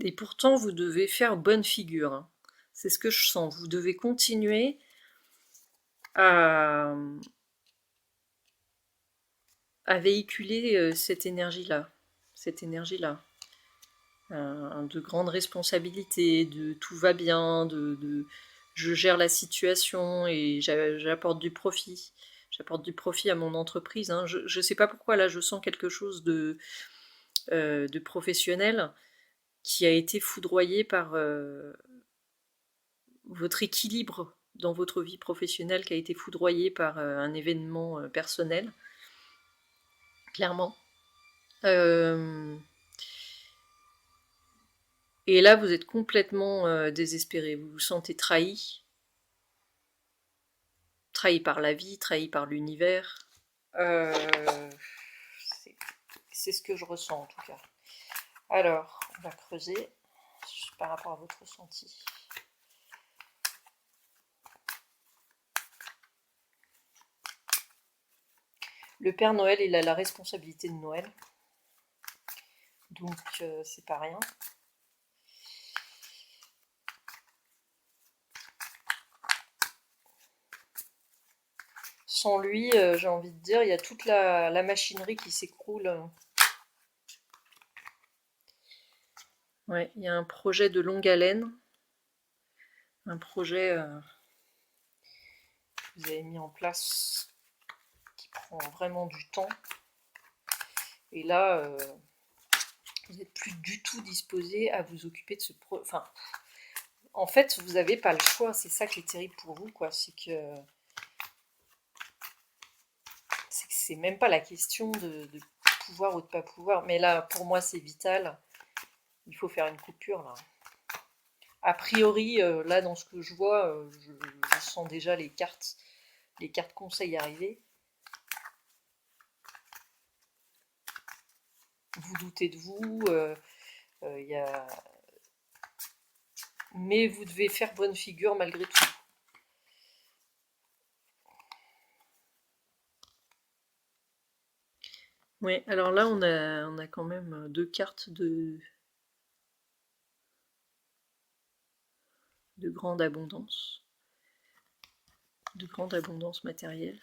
[SPEAKER 1] Et pourtant, vous devez faire bonne figure, hein. C'est ce que je sens. Vous devez continuer à, véhiculer cette énergie-là. Cette énergie-là. De grandes responsabilités, de tout va bien, je gère la situation et j'apporte du profit. J'apporte du profit à mon entreprise, hein. Je ne sais pas pourquoi, là, je sens quelque chose de professionnel qui a été foudroyé par votre équilibre dans votre vie professionnelle, qui a été foudroyé par un événement personnel, clairement. Et là, vous êtes complètement désespéré, vous vous sentez trahi par la vie, trahi par l'univers. C'est ce que je ressens en tout cas. Alors, on va creuser par rapport à votre ressenti. Le Père Noël, il a la responsabilité de Noël. Donc, c'est pas rien. Sans lui, j'ai envie de dire, il y a toute la machinerie qui s'écroule. Ouais, il y a un projet de longue haleine. Un projet que vous avez mis en place qui prend vraiment du temps. Et là, vous n'êtes plus du tout disposé à vous occuper de ce projet. Enfin, en fait, vous n'avez pas le choix. C'est ça qui est terrible pour vous, quoi. C'est que c'est même pas la question de pouvoir ou de pas pouvoir. Mais là, pour moi, c'est vital. Il faut faire une coupure, là. A priori, là, dans ce que je vois, je sens déjà les cartes conseils arriver. Vous doutez de vous, y a... mais vous devez faire bonne figure malgré tout. Oui, alors là, on a quand même deux cartes de grande abondance. De grande abondance matérielle.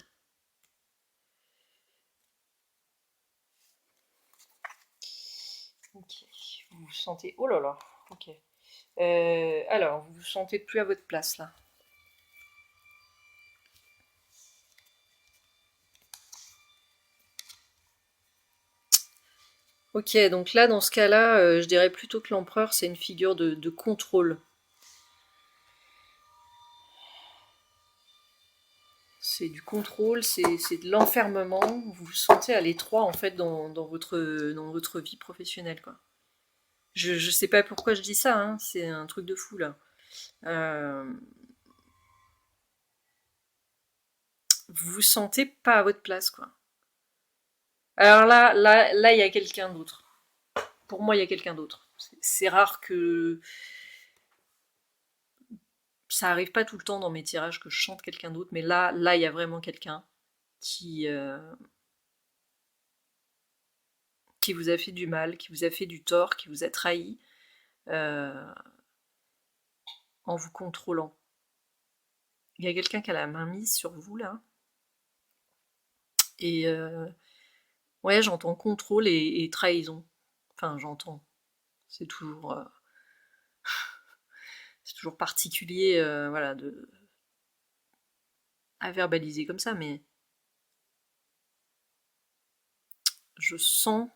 [SPEAKER 1] Ok, vous vous sentez... Oh là là, ok. Alors, vous vous sentez plus à votre place, là. Ok, donc là, dans ce cas-là, je dirais plutôt que l'empereur, c'est une figure de contrôle. C'est du contrôle, c'est de l'enfermement. Vous vous sentez à l'étroit, en fait, dans votre vie professionnelle, quoi. Je sais pas pourquoi je dis ça, hein, c'est un truc de fou, là. Vous vous sentez pas à votre place, quoi. Alors là, il y a quelqu'un d'autre. Pour moi, il y a quelqu'un d'autre. C'est rare que ça arrive pas tout le temps dans mes tirages que je chante quelqu'un d'autre, mais là, il y a vraiment quelqu'un qui vous a fait du mal, qui vous a fait du tort, qui vous a trahi euh, en vous contrôlant. Il y a quelqu'un qui a la main mise sur vous là, et ouais, j'entends contrôle et trahison. Enfin, j'entends. C'est toujours, c'est toujours particulier, voilà, à verbaliser comme ça, mais je sens,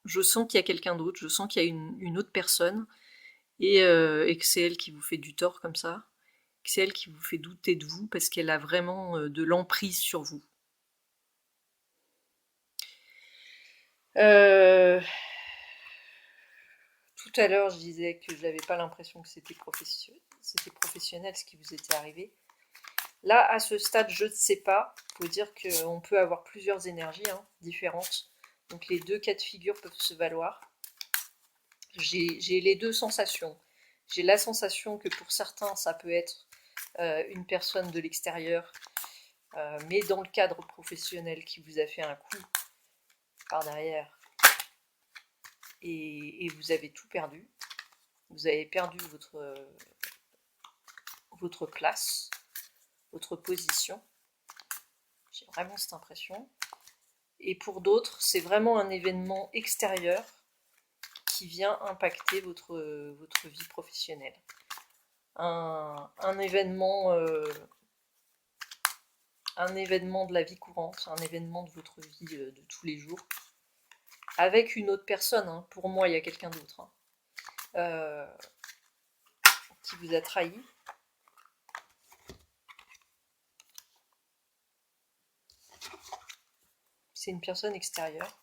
[SPEAKER 1] qu'il y a quelqu'un d'autre, je sens qu'il y a une autre personne, et que c'est elle qui vous fait du tort comme ça, que c'est elle qui vous fait douter de vous parce qu'elle a vraiment de l'emprise sur vous. Tout à l'heure, je disais que je n'avais pas l'impression que c'était professionnel ce qui vous était arrivé. Là, à ce stade, je ne sais pas. Il faut dire qu'on peut avoir plusieurs énergies différentes. Donc les deux cas de figure peuvent se valoir. J'ai les deux sensations. J'ai la sensation que pour certains, ça peut être une personne de l'extérieur, mais dans le cadre professionnel qui vous a fait un coup par derrière, et vous avez tout perdu. Vous avez perdu votre place, votre position. J'ai vraiment cette impression. Et pour d'autres, c'est vraiment un événement extérieur qui vient impacter votre vie professionnelle. Un événement de la vie courante, un événement de votre vie de tous les jours, avec une autre personne. Pour moi, il y a quelqu'un d'autre qui vous a trahi. C'est une personne extérieure.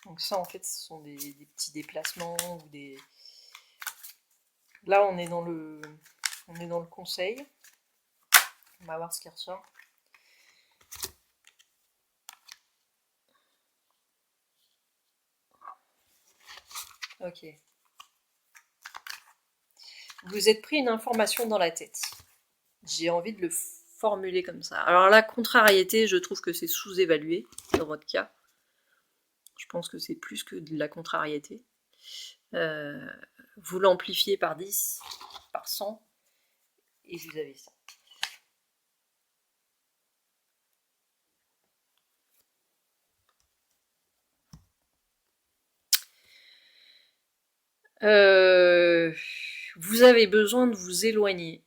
[SPEAKER 1] Donc ça, en fait, ce sont des petits déplacements ou des... Là, on est dans le conseil. On va voir ce qui ressort. Ok. Vous êtes pris une information dans la tête. J'ai envie de le formuler comme ça. Alors la contrariété, je trouve que c'est sous-évalué dans votre cas. Je pense que c'est plus que de la contrariété. Vous l'amplifiez par 10, par 100, et vous avez ça. Vous avez besoin de vous éloigner.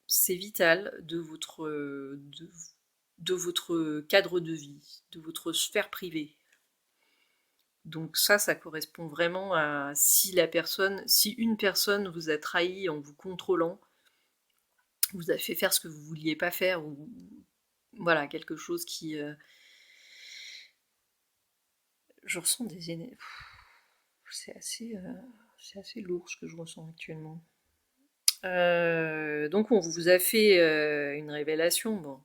[SPEAKER 1] C'est vital de votre cadre de vie, de votre sphère privée. Donc ça correspond vraiment à si une personne vous a trahi en vous contrôlant, vous a fait faire ce que vous vouliez pas faire, ou voilà, quelque chose qui... je ressens des énergies. C'est assez lourd ce que je ressens actuellement. Donc on vous a fait une révélation. Bon,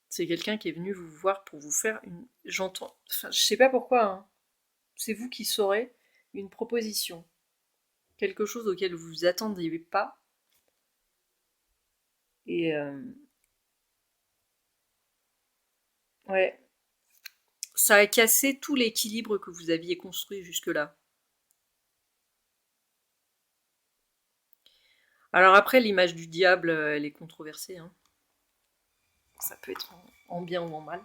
[SPEAKER 1] c'est quelqu'un qui est venu vous voir pour vous faire une... J'entends... Enfin, je sais pas pourquoi, c'est vous qui saurez une proposition. Quelque chose auquel vous vous attendiez pas. Et... ouais. Ça a cassé tout l'équilibre que vous aviez construit jusque-là. Alors après, l'image du diable, elle est controversée. Ça peut être en bien ou en mal.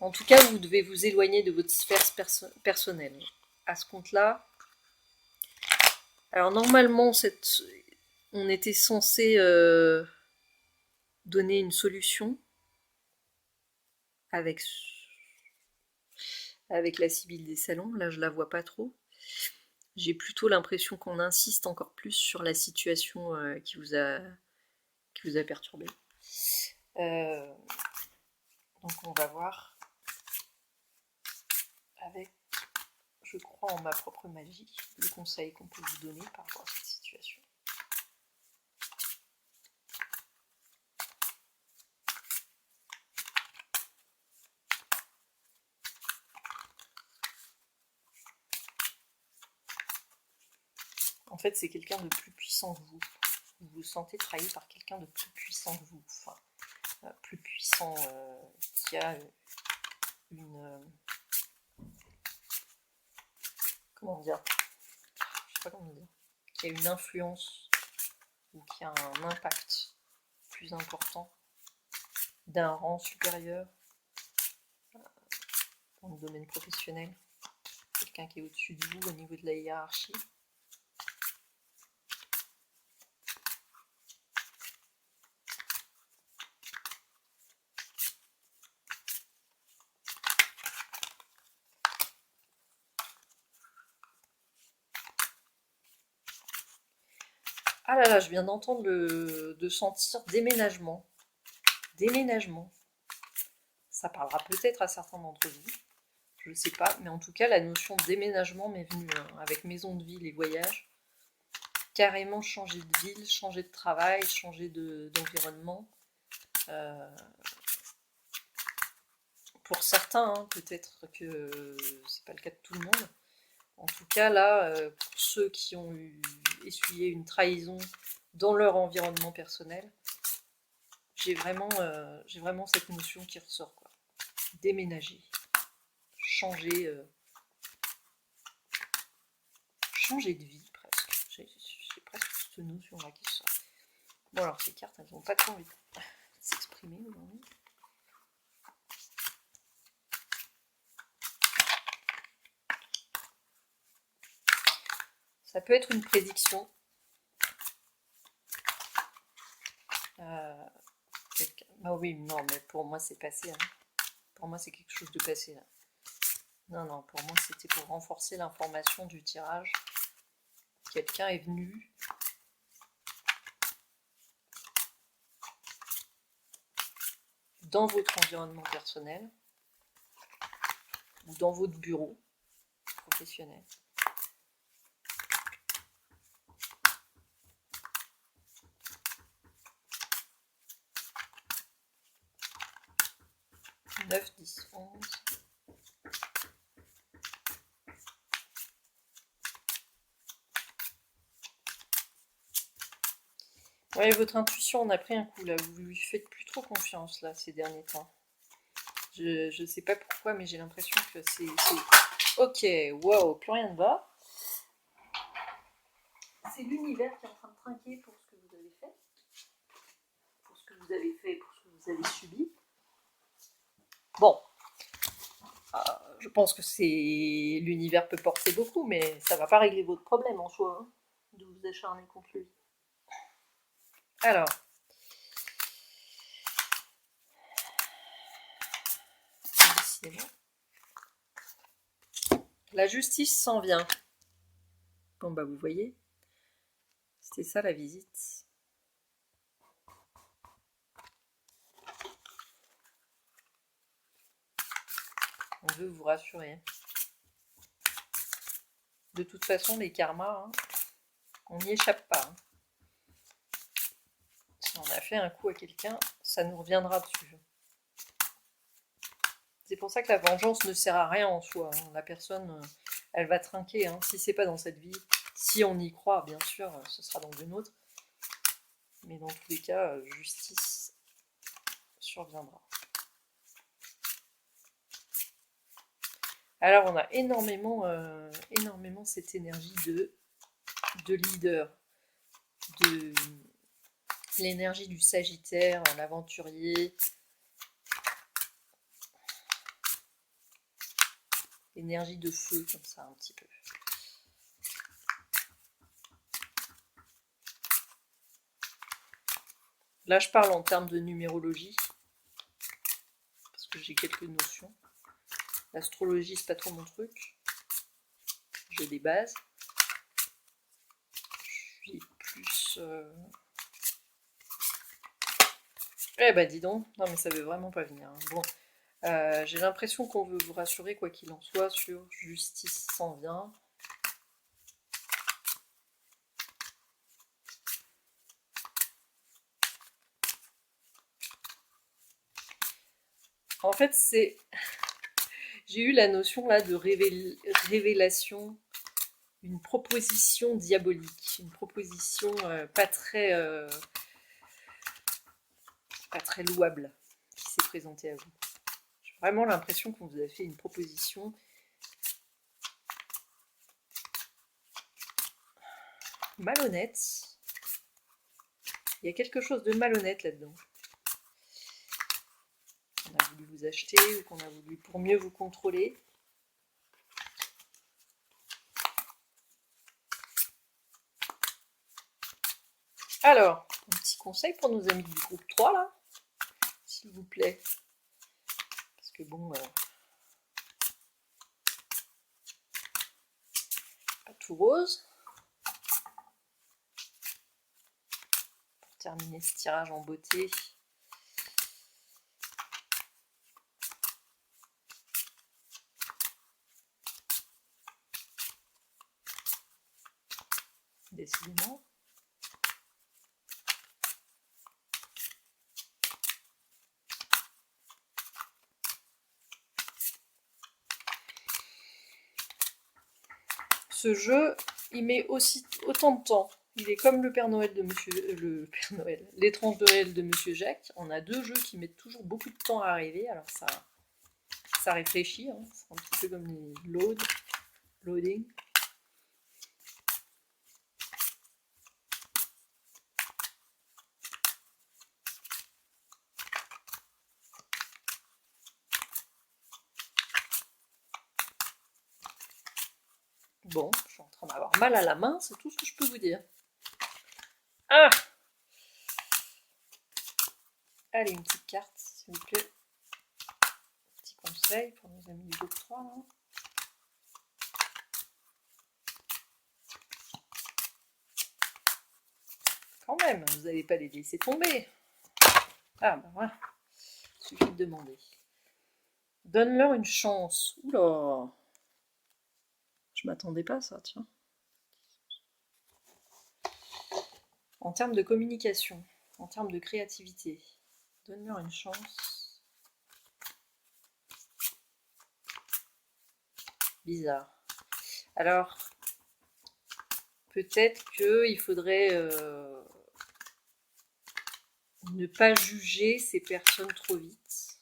[SPEAKER 1] En tout cas, vous devez vous éloigner de votre sphère personnelle. À ce compte-là, alors normalement, on était censé donner une solution avec la Sibylle des Salons. Là, je la vois pas trop. J'ai plutôt l'impression qu'on insiste encore plus sur la situation qui vous a perturbé. Donc on va voir avec, je crois en ma propre magie, le conseil qu'on peut vous donner par rapport à cette situation. En fait, c'est quelqu'un de plus puissant que vous. Vous vous sentez trahi par quelqu'un de plus puissant que vous. Enfin, plus puissant, qui a une... comment dire? Je sais pas comment dire. Qui a une influence ou qui a un impact plus important, d'un rang supérieur dans le domaine professionnel, quelqu'un qui est au-dessus de vous au niveau de la hiérarchie. Ah là là, je viens d'entendre de sentir déménagement. Déménagement. Ça parlera peut-être à certains d'entre vous. Je ne sais pas, mais en tout cas, la notion de déménagement m'est venue avec maison de ville et voyage. Carrément changer de ville, changer de travail, changer d'environnement. Pour certains, hein, peut-être que c'est pas le cas de tout le monde. En tout cas, là, pour ceux qui ont essuyé une trahison dans leur environnement personnel, j'ai vraiment cette notion qui ressort, quoi. Déménager, changer, changer de vie, presque. J'ai presque cette notion-là qui sort. Bon, alors, ces cartes, elles n'ont pas trop envie de s'exprimer aujourd'hui. Ça peut être une prédiction. Ah oui, non, mais pour moi, c'est passé. Hein. Pour moi, c'est quelque chose de passé, là. Non, non, pour moi, c'était pour renforcer l'information du tirage. Quelqu'un est venu dans votre environnement personnel ou dans votre bureau professionnel. « 9, 10, 11... » Ouais, votre intuition en a pris un coup, là. Vous lui faites plus trop confiance, là, ces derniers temps. Je sais pas pourquoi, mais j'ai l'impression que c'est... Ok, wow, plus rien ne va. C'est l'univers qui est en train de trinquer pour ce que vous avez fait. Pour ce que vous avez fait, pour ce que vous avez subi. Bon. Je pense que l'univers peut porter beaucoup, mais ça va pas régler votre problème en soi, hein, de vous acharner contre lui. Alors, décidément, la justice s'en vient. Bon bah vous voyez, c'était ça la visite. On veut vous rassurer. De toute façon, les karmas, hein, on n'y échappe pas. Hein. Si on a fait un coup à quelqu'un, ça nous reviendra dessus. C'est pour ça que la vengeance ne sert à rien en soi. Hein. La personne, elle va trinquer. Hein. Si c'est pas dans cette vie, si on y croit, bien sûr, ce sera dans une autre. Mais dans tous les cas, justice surviendra. Alors on a énormément cette énergie de leader, de l'énergie du Sagittaire, l'aventurier, l'énergie de feu, comme ça un petit peu. Là je parle en termes de numérologie, parce que j'ai quelques notions. L'astrologie c'est pas trop mon truc, j'ai des bases. Je suis plus... Eh bah dis donc, non mais ça veut vraiment pas venir. Hein. Bon, j'ai l'impression qu'on veut vous rassurer quoi qu'il en soit sur justice s'en vient. En fait, j'ai eu la notion là de révélation, une proposition diabolique, une proposition pas très louable qui s'est présentée à vous. J'ai vraiment l'impression qu'on vous a fait une proposition malhonnête, Il y a quelque chose de malhonnête là-dedans. On a voulu vous acheter ou qu'on a voulu pour mieux vous contrôler. Alors, un petit conseil pour nos amis du groupe 3 là, s'il vous plaît. Parce que bon, pas tout rose. Pour terminer ce tirage en beauté. Décidément. Ce jeu, il met aussi autant de temps. Il est comme le Père Noël de Monsieur... le Père Noël, l'étrange Noël de Monsieur Jacques. On a deux jeux qui mettent toujours beaucoup de temps à arriver. Alors ça réfléchit. Hein. C'est un petit peu comme les loading. Bon, je suis en train d'avoir mal à la main, c'est tout ce que je peux vous dire. Ah! Allez, une petite carte, s'il vous plaît. Petit conseil pour nos amis du groupe 3. Là. Quand même, vous n'allez pas les laisser tomber. Ah, bah voilà. Il suffit de demander. Donne-leur une chance. Oula! Je m'attendais pas à ça, tiens. En termes de communication, en termes de créativité, donne-leur une chance. Bizarre. Alors, peut-être qu'il faudrait ne pas juger ces personnes trop vite.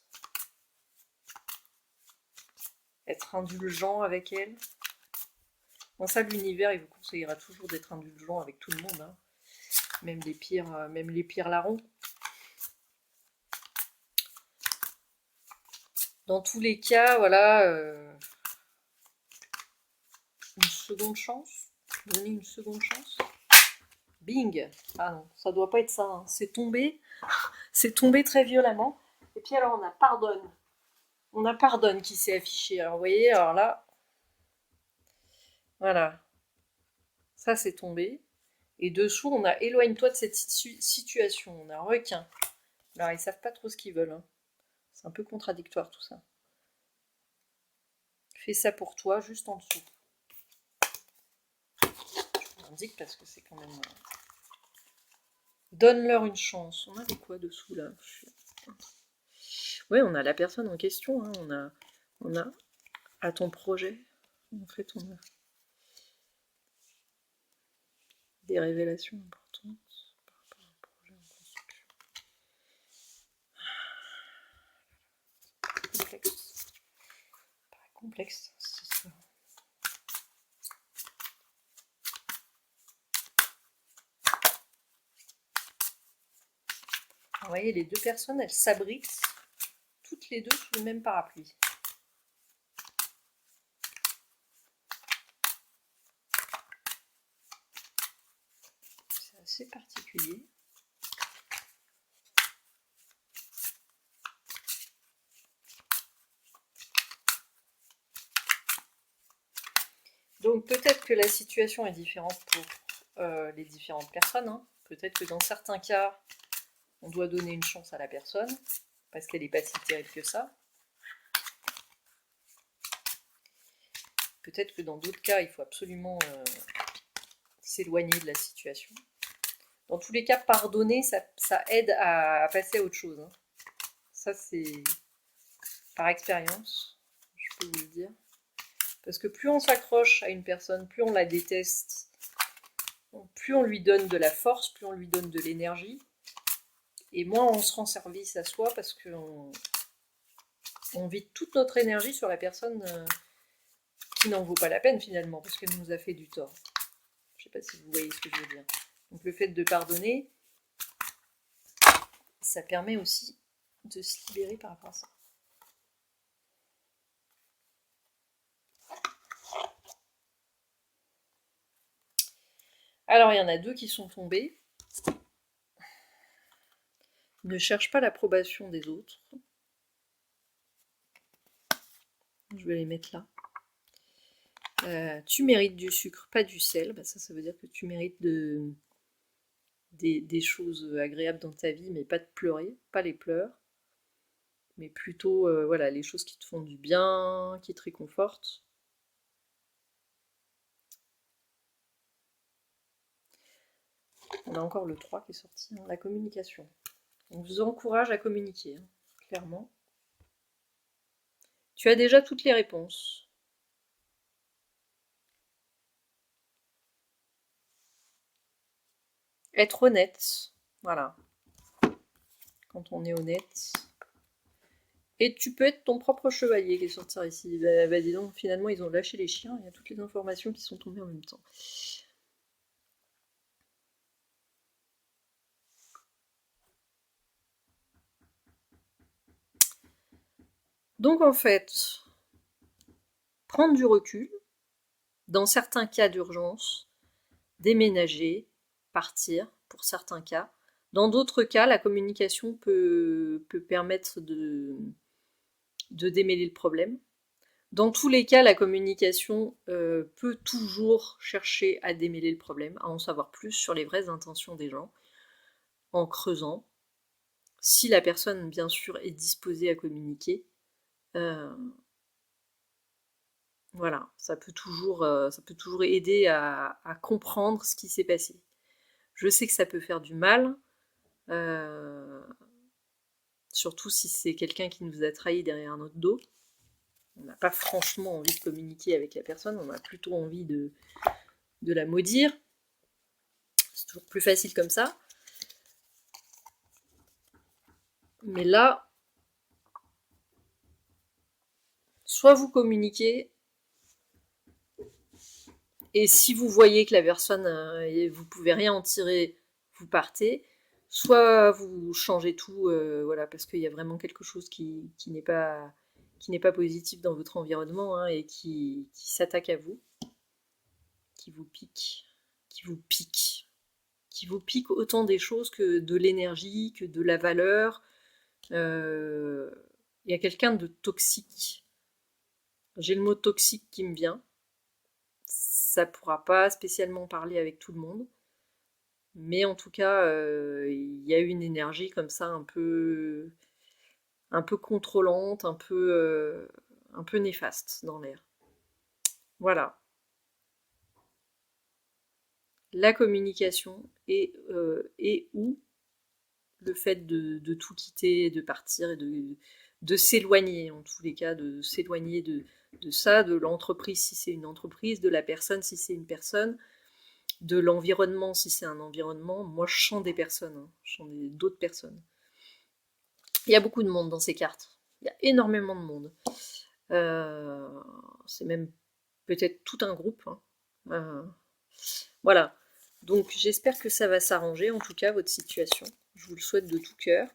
[SPEAKER 1] Être indulgent avec elles. Bon, ça, l'univers, il vous conseillera toujours d'être indulgent avec tout le monde. Hein. Même les pires larrons. Dans tous les cas, voilà, une seconde chance. Donner une seconde chance. Bing! Ah non, ça doit pas être ça. Hein. C'est tombé très violemment. Et puis alors on a pardonne. On a pardonne qui s'est affiché. Alors vous voyez, alors là, voilà. Ça c'est tombé. Et dessous, on a éloigne-toi de cette situation. On a requin. Alors ils savent pas trop ce qu'ils veulent. Hein. C'est un peu contradictoire tout ça. Fais ça pour toi, juste en dessous. Je vous l'indique parce que c'est quand même... Donne-leur une chance. On avait quoi dessous là? Oui, on a la personne en question. Hein. On a à ton projet. En fait, on a des révélations importantes par rapport à un projet en construction. Complexe. Pas complexe, c'est ça. Vous voyez, les deux personnes, elles s'abritent toutes les deux sous le même parapluie. C'est assez particulier. Donc peut-être que la situation est différente pour les différentes personnes. Hein. Peut-être que dans certains cas, on doit donner une chance à la personne, parce qu'elle n'est pas si terrible que ça. Peut-être que dans d'autres cas, il faut absolument s'éloigner de la situation. Dans tous les cas, pardonner, ça aide à passer à autre chose. Hein. Ça, c'est par expérience, je peux vous le dire. Parce que plus on s'accroche à une personne, plus on la déteste, plus on lui donne de la force, plus on lui donne de l'énergie, et moins on se rend service à soi parce qu'on vide toute notre énergie sur la personne qui n'en vaut pas la peine finalement, parce qu'elle nous a fait du tort. Je ne sais pas si vous voyez ce que je veux dire. Donc le fait de pardonner, Ça permet aussi de se libérer par rapport à ça. Alors, il y en a 2 qui sont tombés. Ne cherche pas l'approbation des autres. Je vais les mettre là. Tu mérites du sucre, pas du sel. Bah, ça veut dire que tu mérites des choses agréables dans ta vie, mais pas de pleurer, pas les pleurs, mais plutôt voilà, les choses qui te font du bien, qui te réconfortent. On a encore le 3 qui est sorti, hein, la communication. On vous encourage à communiquer, hein, clairement. Tu as déjà toutes les réponses. Être honnête, voilà. Quand on est honnête. Et tu peux être ton propre chevalier qui est sorti ici. Bah dis donc, finalement, ils ont lâché les chiens, il y a toutes les informations qui sont tombées en même temps. Donc en fait, prendre du recul, dans certains cas d'urgence, déménager, partir, pour certains cas. Dans d'autres cas, la communication peut permettre de démêler le problème. Dans tous les cas, la communication peut toujours chercher à démêler le problème, à en savoir plus sur les vraies intentions des gens, en creusant. Si la personne, bien sûr, est disposée à communiquer, voilà, ça peut toujours aider à comprendre ce qui s'est passé. Je sais que ça peut faire du mal, surtout si c'est quelqu'un qui nous a trahis derrière notre dos. On n'a pas franchement envie de communiquer avec la personne, on a plutôt envie de la maudire. C'est toujours plus facile comme ça. Mais là, soit vous communiquez, et si vous voyez que la personne, vous pouvez rien en tirer, vous partez. Soit vous changez tout, voilà, parce qu'il y a vraiment quelque chose qui n'est pas positif dans votre environnement, hein, et qui s'attaque à vous, qui vous pique, qui vous pique, qui vous pique autant des choses que de l'énergie, que de la valeur. Il y a quelqu'un de toxique. J'ai le mot toxique qui me vient. Ça pourra pas spécialement parler avec tout le monde. Mais en tout cas, il y a une énergie comme ça un peu contrôlante, un peu néfaste dans l'air. Voilà. La communication et ou le fait de tout quitter, de partir et de s'éloigner, en tous les cas, de s'éloigner de ça, de l'entreprise si c'est une entreprise, de la personne si c'est une personne, de l'environnement si c'est un environnement. Moi, je sens des personnes, hein, je sens d'autres personnes. Il y a beaucoup de monde dans ces cartes. Il y a énormément de monde. C'est même peut-être tout un groupe, hein. Voilà. Donc j'espère que ça va s'arranger, en tout cas, votre situation. Je vous le souhaite de tout cœur.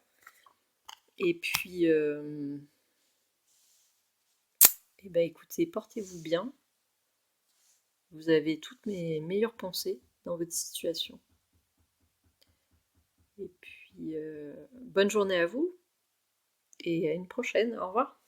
[SPEAKER 1] Et puis, eh ben, écoutez, portez-vous bien. Vous avez toutes mes meilleures pensées dans votre situation. Et puis, bonne journée à vous. Et à une prochaine. Au revoir.